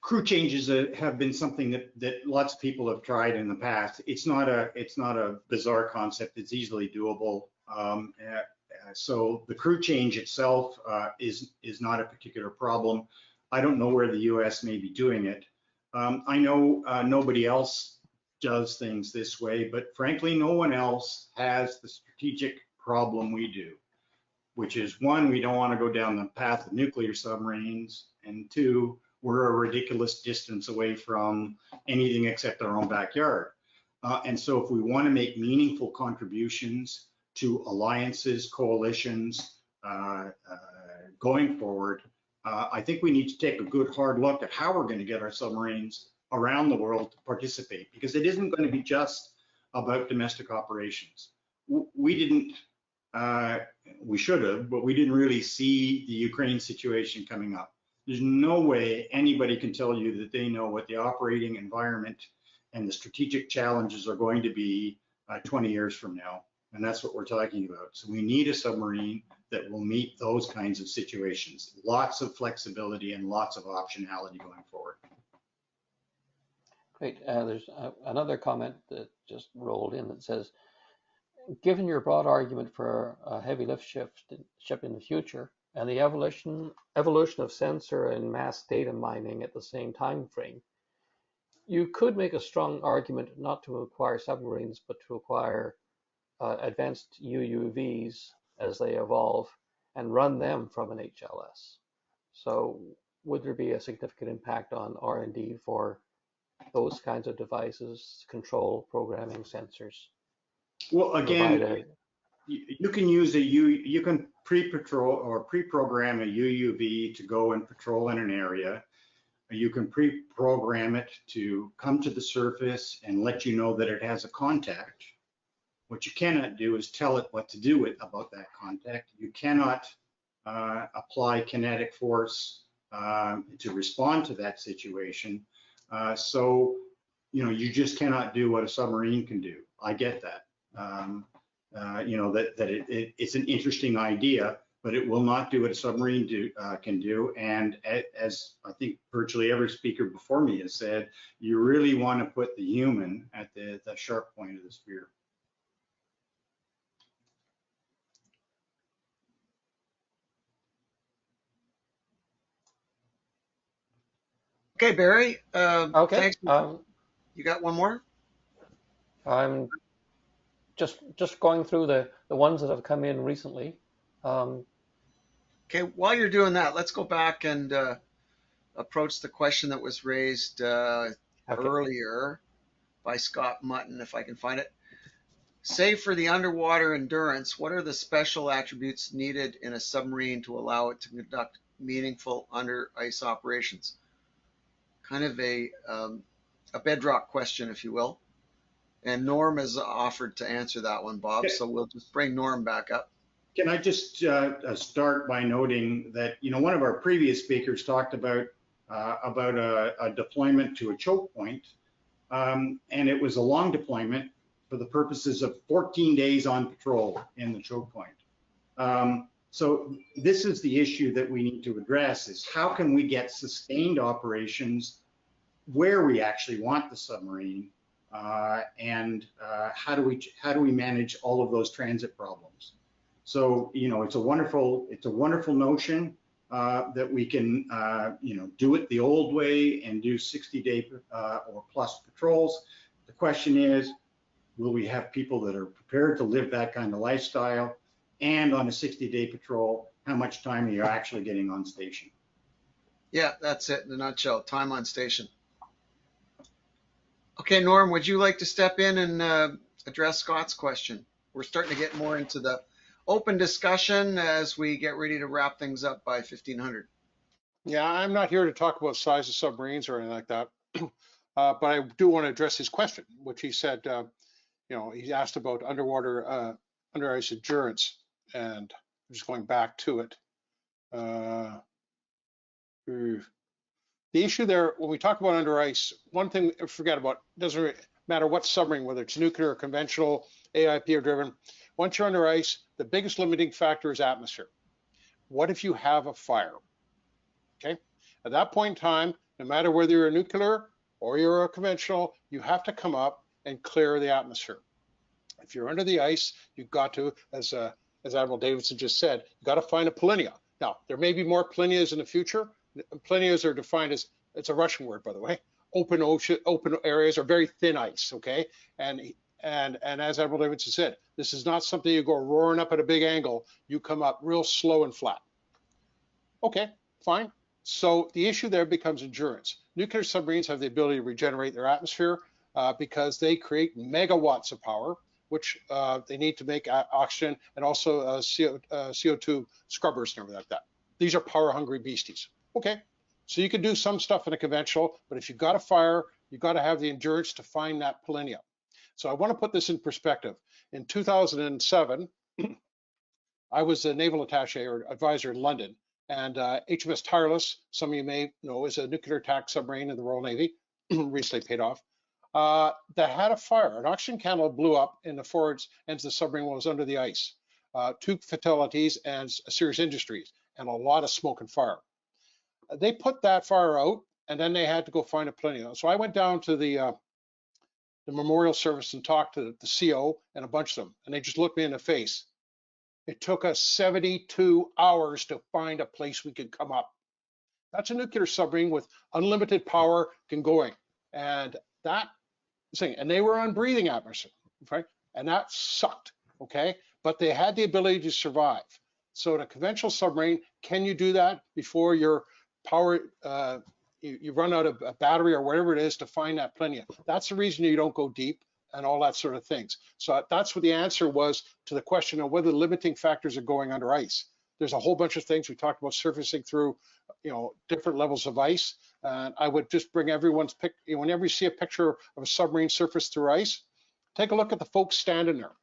crew changes have been something that lots of people have tried in the past. It's not a bizarre concept. It's easily doable. So the crew change itself is not a particular problem. I don't know where the U.S. may be doing it. I know nobody else does things this way, but frankly, no one else has the strategic problem we do, which is one, we don't want to go down the path of nuclear submarines, and two, we're a ridiculous distance away from anything except our own backyard. And so if we want to make meaningful contributions to alliances, coalitions, going forward, I think we need to take a good hard look at how we're going to get our submarines around the world to participate, because it isn't going to be just about domestic operations. We should have, but we didn't really see the Ukraine situation coming up. There's no way anybody can tell you that they know what the operating environment and the strategic challenges are going to be 20 years from now. And that's what we're talking about. So we need a submarine that will meet those kinds of situations. Lots of flexibility and lots of optionality going forward. Great. There's another comment that just rolled in that says, given your broad argument for a heavy lift ship in the future and the evolution of sensor and mass data mining at the same time frame, you could make a strong argument not to acquire submarines, but to acquire advanced UUVs as they evolve and run them from an HLS. So would there be a significant impact on R&D for those kinds of devices, control, programming, sensors? Well, again, you can use you can pre-patrol or pre-program a UUV to go and patrol in an area. You can pre-program it to come to the surface and let you know that it has a contact. What you cannot do is tell it what to do about that contact. You cannot apply kinetic force to respond to that situation. So, you just cannot do what a submarine can do. I get that. It's an interesting idea, but it will not do what a submarine can do. And as I think virtually every speaker before me has said, you really want to put the human at the sharp point of the spear. Okay, Barry. Okay. Thanks. You got one more? I'm just going through the ones that have come in recently. Okay, while you're doing that, let's go back and approach the question that was raised earlier by Scott Mutton, if I can find it. Say for the underwater endurance, what are the special attributes needed in a submarine to allow it to conduct meaningful under ice operations? Kind of a bedrock question, if you will. And Norm has offered to answer that one, Bob. So we'll just bring Norm back up. Can I just start by noting that one of our previous speakers talked about a deployment to a choke point, and it was a long deployment for the purposes of 14 days on patrol in the choke point. So this is the issue that we need to address: is how can we get sustained operations where we actually want the submarine and how do we manage all of those transit problems? So, it's a wonderful notion that we can, do it the old way and do 60-day or plus patrols. The question is, will we have people that are prepared to live that kind of lifestyle? And on a 60-day patrol, how much time are you actually getting on station? Yeah, that's it in a nutshell. Time on station. Okay, Norm, would you like to step in and address Scott's question? We're starting to get more into the open discussion as we get ready to wrap things up by 1500. Yeah, I'm not here to talk about size of submarines or anything like that, but I do want to address his question, which he said, he asked about underwater, under ice endurance, and I'm just going back to it. The issue there, when we talk about under ice, one thing to forget about, doesn't matter what submarine, whether it's nuclear or conventional, AIP or driven, once you're under ice, the biggest limiting factor is atmosphere. What if you have a fire? Okay, at that point in time, no matter whether you're a nuclear or you're a conventional, you have to come up and clear the atmosphere. If you're under the ice, you've got to, as Admiral Davidson just said, you've got to find a polynia. Now, there may be more polynias in the future. Polynias are defined as, it's a Russian word, by the way, open ocean, open areas or very thin ice, okay? And as Admiral Davidson said, this is not something you go roaring up at a big angle. You come up real slow and flat. Okay, fine. So the issue there becomes endurance. Nuclear submarines have the ability to regenerate their atmosphere because they create megawatts of power, which they need to make oxygen and also CO2 scrubbers and everything like that. These are power-hungry beasties. Okay, so you can do some stuff in a conventional, but if you've got a fire, you've got to have the endurance to find that polynia. So I want to put this in perspective. In 2007, I was a naval attaché or advisor in London, and HMS Tireless, some of you may know, is a nuclear attack submarine in the Royal Navy, recently paid off, that had a fire. An oxygen cannel blew up in the forwards ends of the submarine while it was under the ice. 2 fatalities and serious injuries, and a lot of smoke and fire. They put that fire out, and then they had to go find a polynia. So I went down to the memorial service and talked to the CO and a bunch of them, and they just looked me in the face. It took us 72 hours to find a place we could come up. That's a nuclear submarine with unlimited power going. And that thing, and they were on breathing atmosphere, right? And that sucked, okay? But they had the ability to survive. So in a conventional submarine, can you do that before your power, you run out of a battery or whatever it is to find that polynia? That's the reason you don't go deep and all that sort of things. So that's what the answer was to the question of whether the limiting factors are going under ice. There's a whole bunch of things we talked about surfacing through, different levels of ice. And I would just bring everyone's pick. Whenever you see a picture of a submarine surface through ice, take a look at the folks standing there.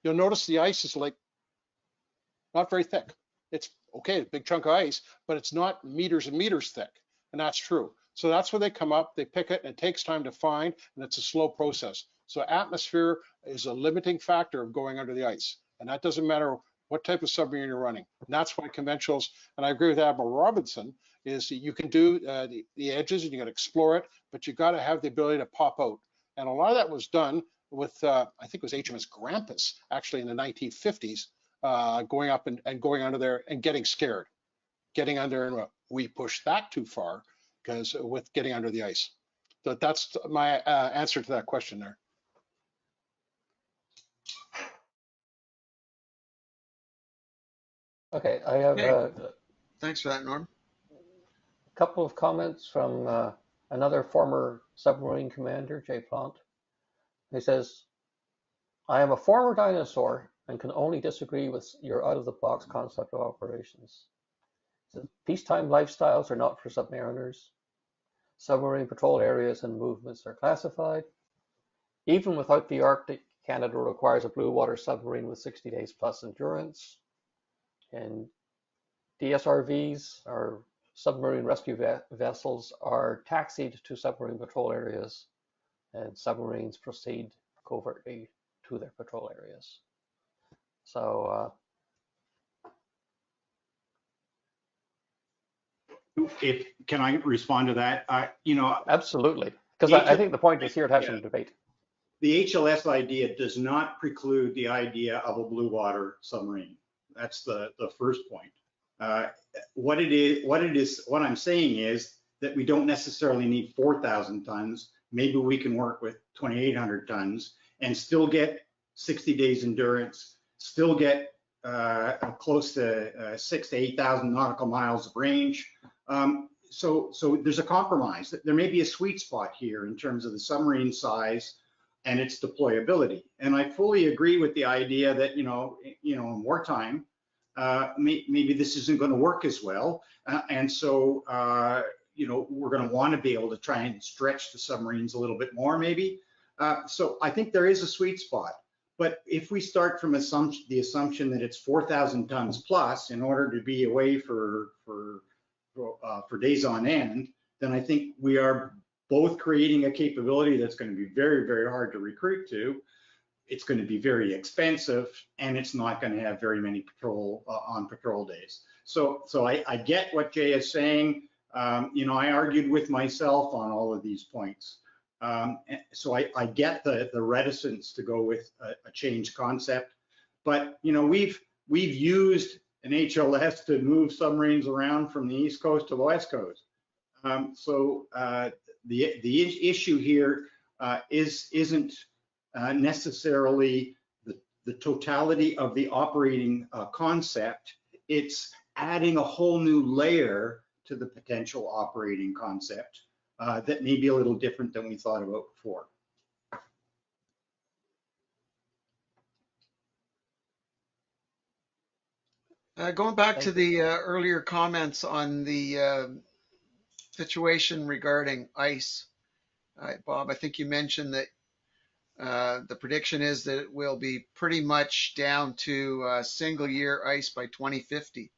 You'll notice the ice is like not very thick. It's okay, a big chunk of ice, but it's not meters and meters thick. And that's true. So that's where they come up, they pick it, and it takes time to find, and it's a slow process. So atmosphere is a limiting factor of going under the ice. And that doesn't matter what type of submarine you're running. And that's why conventionals, and I agree with Admiral Robinson, is that you can do the edges and you got to explore it, but you got to have the ability to pop out. And a lot of that was done with, I think it was HMS Grampus, actually in the 1950s, going up and going under there and getting scared. Getting under, and we pushed that too far because with getting under the ice. So that's my answer to that question there. Okay, I have Thanks for that, Norm. a couple of comments from another former submarine commander, Jay Plant. He says, I am a former dinosaur and can only disagree with your out-of-the-box concept of operations. So peacetime lifestyles are not for submariners. Submarine patrol areas and movements are classified. Even without the Arctic, Canada requires a blue water submarine with 60 days plus endurance. And DSRVs, or submarine rescue vessels, are taxied to submarine patrol areas, and submarines proceed covertly to their patrol areas. So Can I respond to that? absolutely, because I think the point is here to have some debate. the HLS idea does not preclude the idea of a blue water submarine. That's the first point. What I'm saying is that we don't necessarily need 4,000 tons. Maybe we can work with 2,800 tons and still get 60 days endurance, still get close to 6,000 to 8,000 nautical miles of range. So there's a compromise. There may be a sweet spot here in terms of the submarine size and its deployability. And I fully agree with the idea that, in wartime, maybe this isn't going to work as well. And so, we're going to want to be able to try and stretch the submarines a little bit more, maybe. So I think there is a sweet spot. But if we start from the assumption that it's 4,000 tons plus in order to be away for days on end, then I think we are both creating a capability that's going to be very, very hard to recruit to. It's going to be very expensive, and it's not going to have very many on patrol days. So I get what Jay is saying. I argued with myself on all of these points. So I get the reticence to go with a change concept, but we've used an HLS to move submarines around from the East Coast to the West Coast. So the issue here isn't necessarily the totality of the operating concept. It's adding a whole new layer to the potential operating concept that may be a little different than we thought about before. Going back to the earlier comments on the situation regarding ice, Bob, I think you mentioned that the prediction is that it will be pretty much down to single year ice by 2050.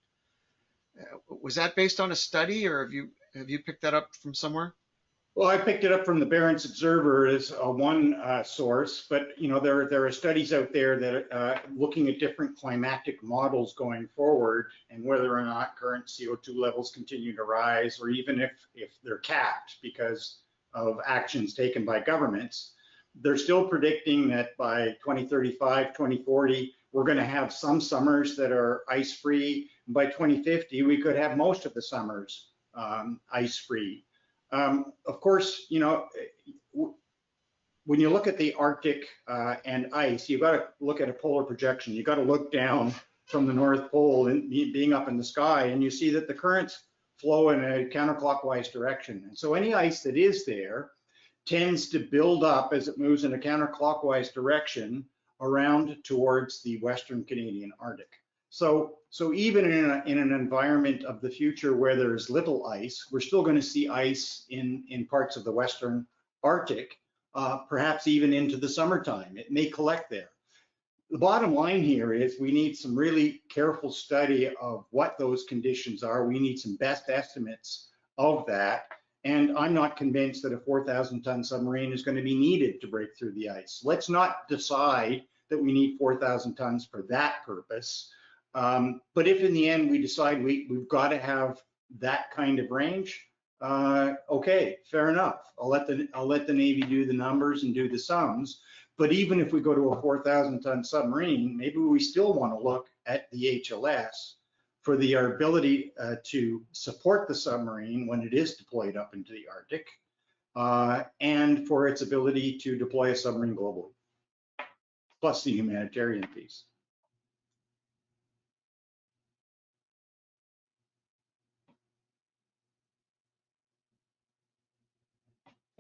Was that based on a study, or have you picked that up from somewhere? Well, I picked it up from the Barents Observer as one source, but there are studies out there that are looking at different climatic models going forward and whether or not current CO2 levels continue to rise, or even if they're capped because of actions taken by governments. They're still predicting that by 2035, 2040, we're going to have some summers that are ice-free. By 2050, we could have most of the summers ice-free. Of course, when you look at the Arctic and ice, you've got to look at a polar projection. You've got to look down from the North Pole and being up in the sky, and you see that the currents flow in a counterclockwise direction. And so any ice that is there tends to build up as it moves in a counterclockwise direction around towards the Western Canadian Arctic. So even in an environment of the future where there's little ice, we're still going to see ice in parts of the Western Arctic, perhaps even into the summertime. It may collect there. The bottom line here is we need some really careful study of what those conditions are. We need some best estimates of that. And I'm not convinced that a 4,000-ton submarine is going to be needed to break through the ice. Let's not decide that we need 4,000 tons for that purpose. But if in the end we decide we've got to have that kind of range, okay, fair enough. I'll let the Navy do the numbers and do the sums. But even if we go to a 4,000-ton submarine, maybe we still want to look at the HLS for our ability to support the submarine when it is deployed up into the Arctic, and for its ability to deploy a submarine globally, plus the humanitarian piece.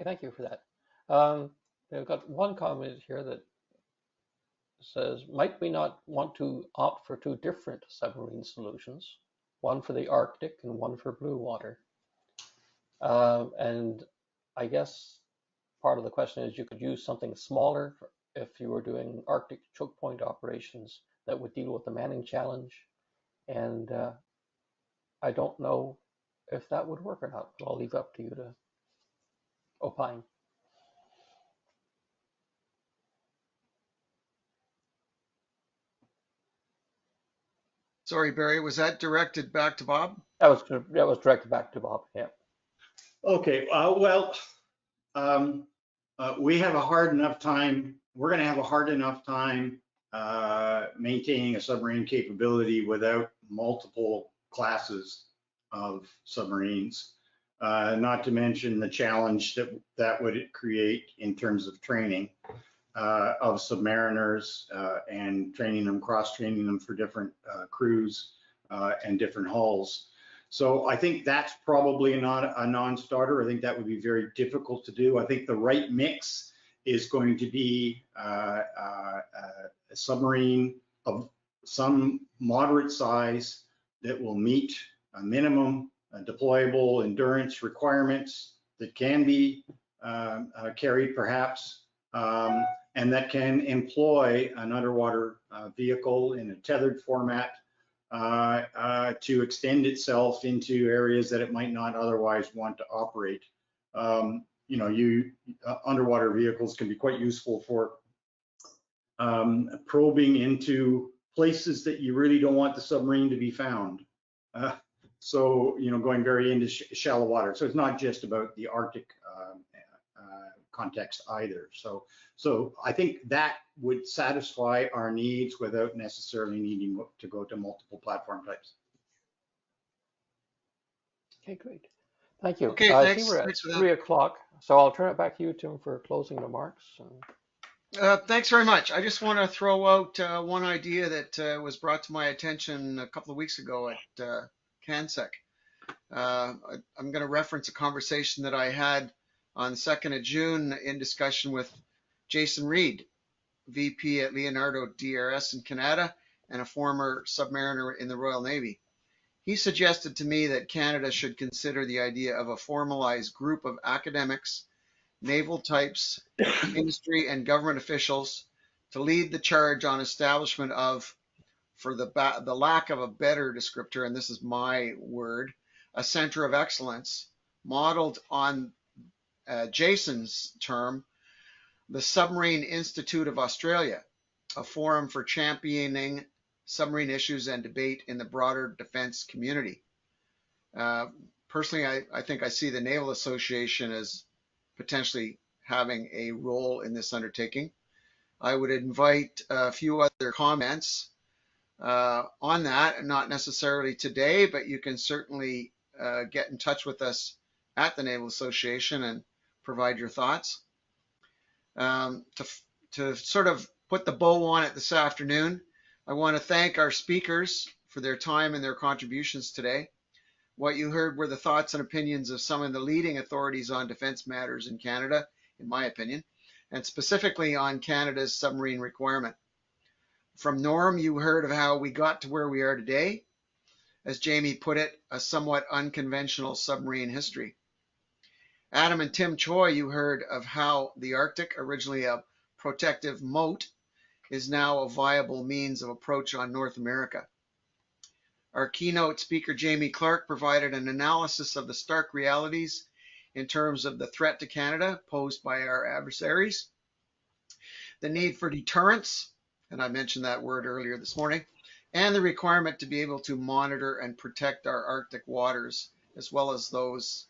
Thank you for that. I've got one comment here that says, might we not want to opt for two different submarine solutions, one for the Arctic and one for blue water? And I guess part of the question is you could use something smaller if you were doing Arctic choke point operations that would deal with the manning challenge. And I don't know if that would work or not, but I'll leave it up to you to opine. Sorry, Barry, was that directed back to Bob? That was directed back to Bob. Yeah. Okay. Well, we have a hard enough time. We're going to have a hard enough time maintaining a submarine capability without multiple classes of submarines. Not to mention the challenge that would create in terms of training of submariners and training them, cross-training them for different crews and different hulls. So I think that's probably not a non-starter. I think that would be very difficult to do. I think the right mix is going to be a submarine of some moderate size that will meet a minimum deployable endurance requirements that can be carried perhaps, and that can employ an underwater vehicle in a tethered format to extend itself into areas that it might not otherwise want to operate. You know, underwater vehicles can be quite useful for probing into places that you really don't want the submarine to be found. So, you know, going very into shallow water. So it's not just about the Arctic context either. So I think that would satisfy our needs without necessarily needing to go to multiple platform types. Okay, great. Thank you. Okay, I thanks. see we're at Thanks for that. 3 o'clock, so I'll turn it back to you, Tim, for closing remarks. Thanks very much. I just want to throw out one idea that was brought to my attention a couple of weeks ago at CanSec. I'm going to reference a conversation that I had on the 2nd of June in discussion with Jason Reed, VP at Leonardo DRS in Canada and a former submariner in the Royal Navy. He suggested to me that Canada should consider the idea of a formalized group of academics, naval types, industry, and government officials to lead the charge on establishment of, for the lack of a better descriptor, and this is my word, a center of excellence modeled on Jason's term, the Submarine Institute of Australia, a forum for championing submarine issues and debate in the broader defense community. Personally, I think I see the Naval Association as potentially having a role in this undertaking. I would invite a few other comments on that, not necessarily today, but you can certainly get in touch with us at the Naval Association and provide your thoughts. To sort of put the bow on it this afternoon, I want to thank our speakers for their time and their contributions today. What you heard were the thoughts and opinions of some of the leading authorities on defense matters in Canada, in my opinion, and specifically on Canada's submarine requirement. From Norm, you heard of how we got to where we are today. As Jamie put it, a somewhat unconventional submarine history. Adam and Tim Choi, you heard of how the Arctic, originally a protective moat, is now a viable means of approach on North America. Our keynote speaker, Jamie Clark, provided an analysis of the stark realities in terms of the threat to Canada posed by our adversaries, the need for deterrence, and I mentioned that word earlier this morning, and the requirement to be able to monitor and protect our Arctic waters, as well as those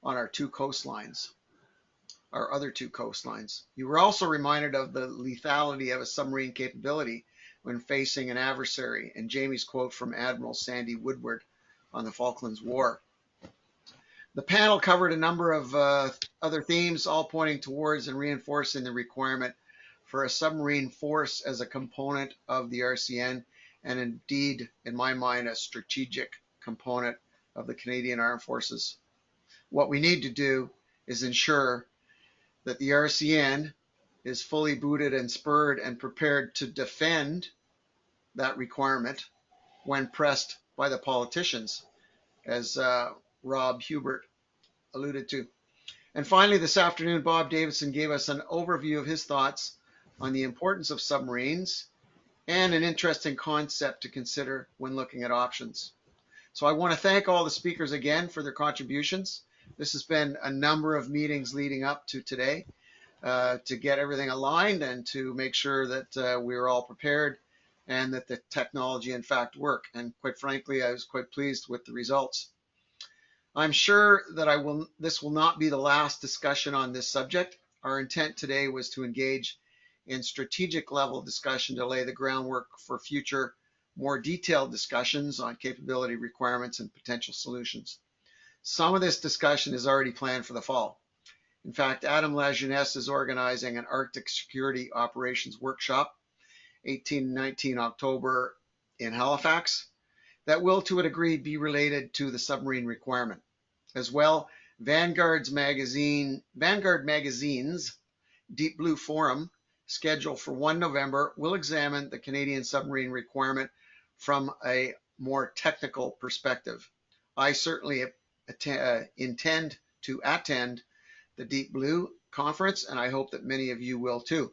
on our two coastlines, our other two coastlines. You were also reminded of the lethality of a submarine capability when facing an adversary, and Jamie's quote from Admiral Sandy Woodward on the Falklands War. The panel covered a number of other themes, all pointing towards and reinforcing the requirement for a submarine force as a component of the RCN, and indeed, in my mind, a strategic component of the Canadian Armed Forces. What we need to do is ensure that the RCN is fully booted and spurred and prepared to defend that requirement when pressed by the politicians, as Rob Hubert alluded to. And finally, this afternoon, Bob Davidson gave us an overview of his thoughts on the importance of submarines and an interesting concept to consider when looking at options. So I want to thank all the speakers again for their contributions. This has been a number of meetings leading up to today to get everything aligned and to make sure that we are all prepared and that the technology in fact work. And quite frankly, I was quite pleased with the results. I'm sure that this will not be the last discussion on this subject. our intent today was to engage in strategic level discussion to lay the groundwork for future, more detailed discussions on capability requirements and potential solutions. Some of this discussion is already planned for the fall. In fact, Adam Lajeunesse is organizing an Arctic Security Operations Workshop, 18 and 19 October in Halifax, that will to a degree be related to the submarine requirement. As well, Vanguard Magazine's Deep Blue Forum, scheduled for 1 November, will examine the Canadian submarine requirement from a more technical perspective. I certainly intend to attend the Deep Blue conference, and I hope that many of you will too.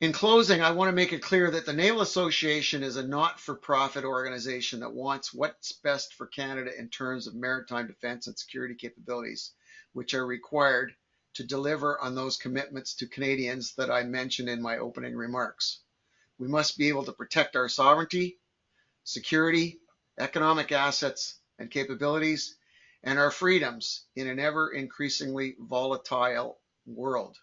In closing, I want to make it clear that the Naval Association is a not-for-profit organization that wants what's best for Canada in terms of maritime defense and security capabilities, which are required to deliver on those commitments to Canadians that I mentioned in my opening remarks. We must be able to protect our sovereignty, security, economic assets and capabilities, and our freedoms in an ever increasingly volatile world.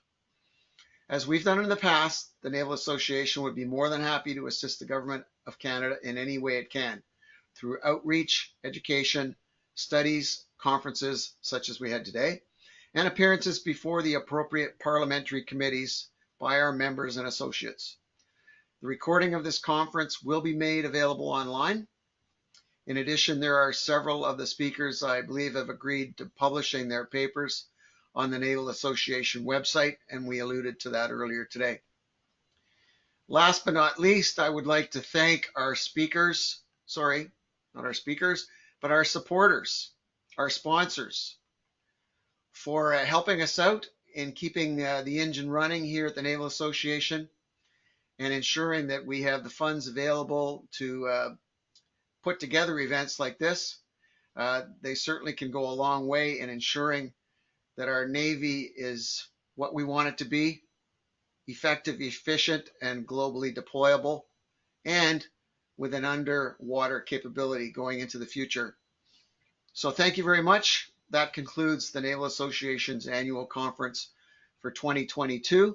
As we've done in the past, the Naval Association would be more than happy to assist the Government of Canada in any way it can, through outreach, education, studies, conferences such as we had today, and appearances before the appropriate parliamentary committees by our members and associates. The recording of this conference will be made available online. In addition, there are several of the speakers I believe have agreed to publishing their papers on the Naval Association website, and we alluded to that earlier today. Last but not least, I would like to thank our speakers, not our speakers, but our supporters, our sponsors, for helping us out in keeping the engine running here at the Naval Association and ensuring that we have the funds available to put together events like this. They certainly can go a long way in ensuring that our Navy is what we want it to be: effective, efficient, and globally deployable, and with an underwater capability going into the future. So thank you very much. That concludes the Naval Association's annual conference for 2022.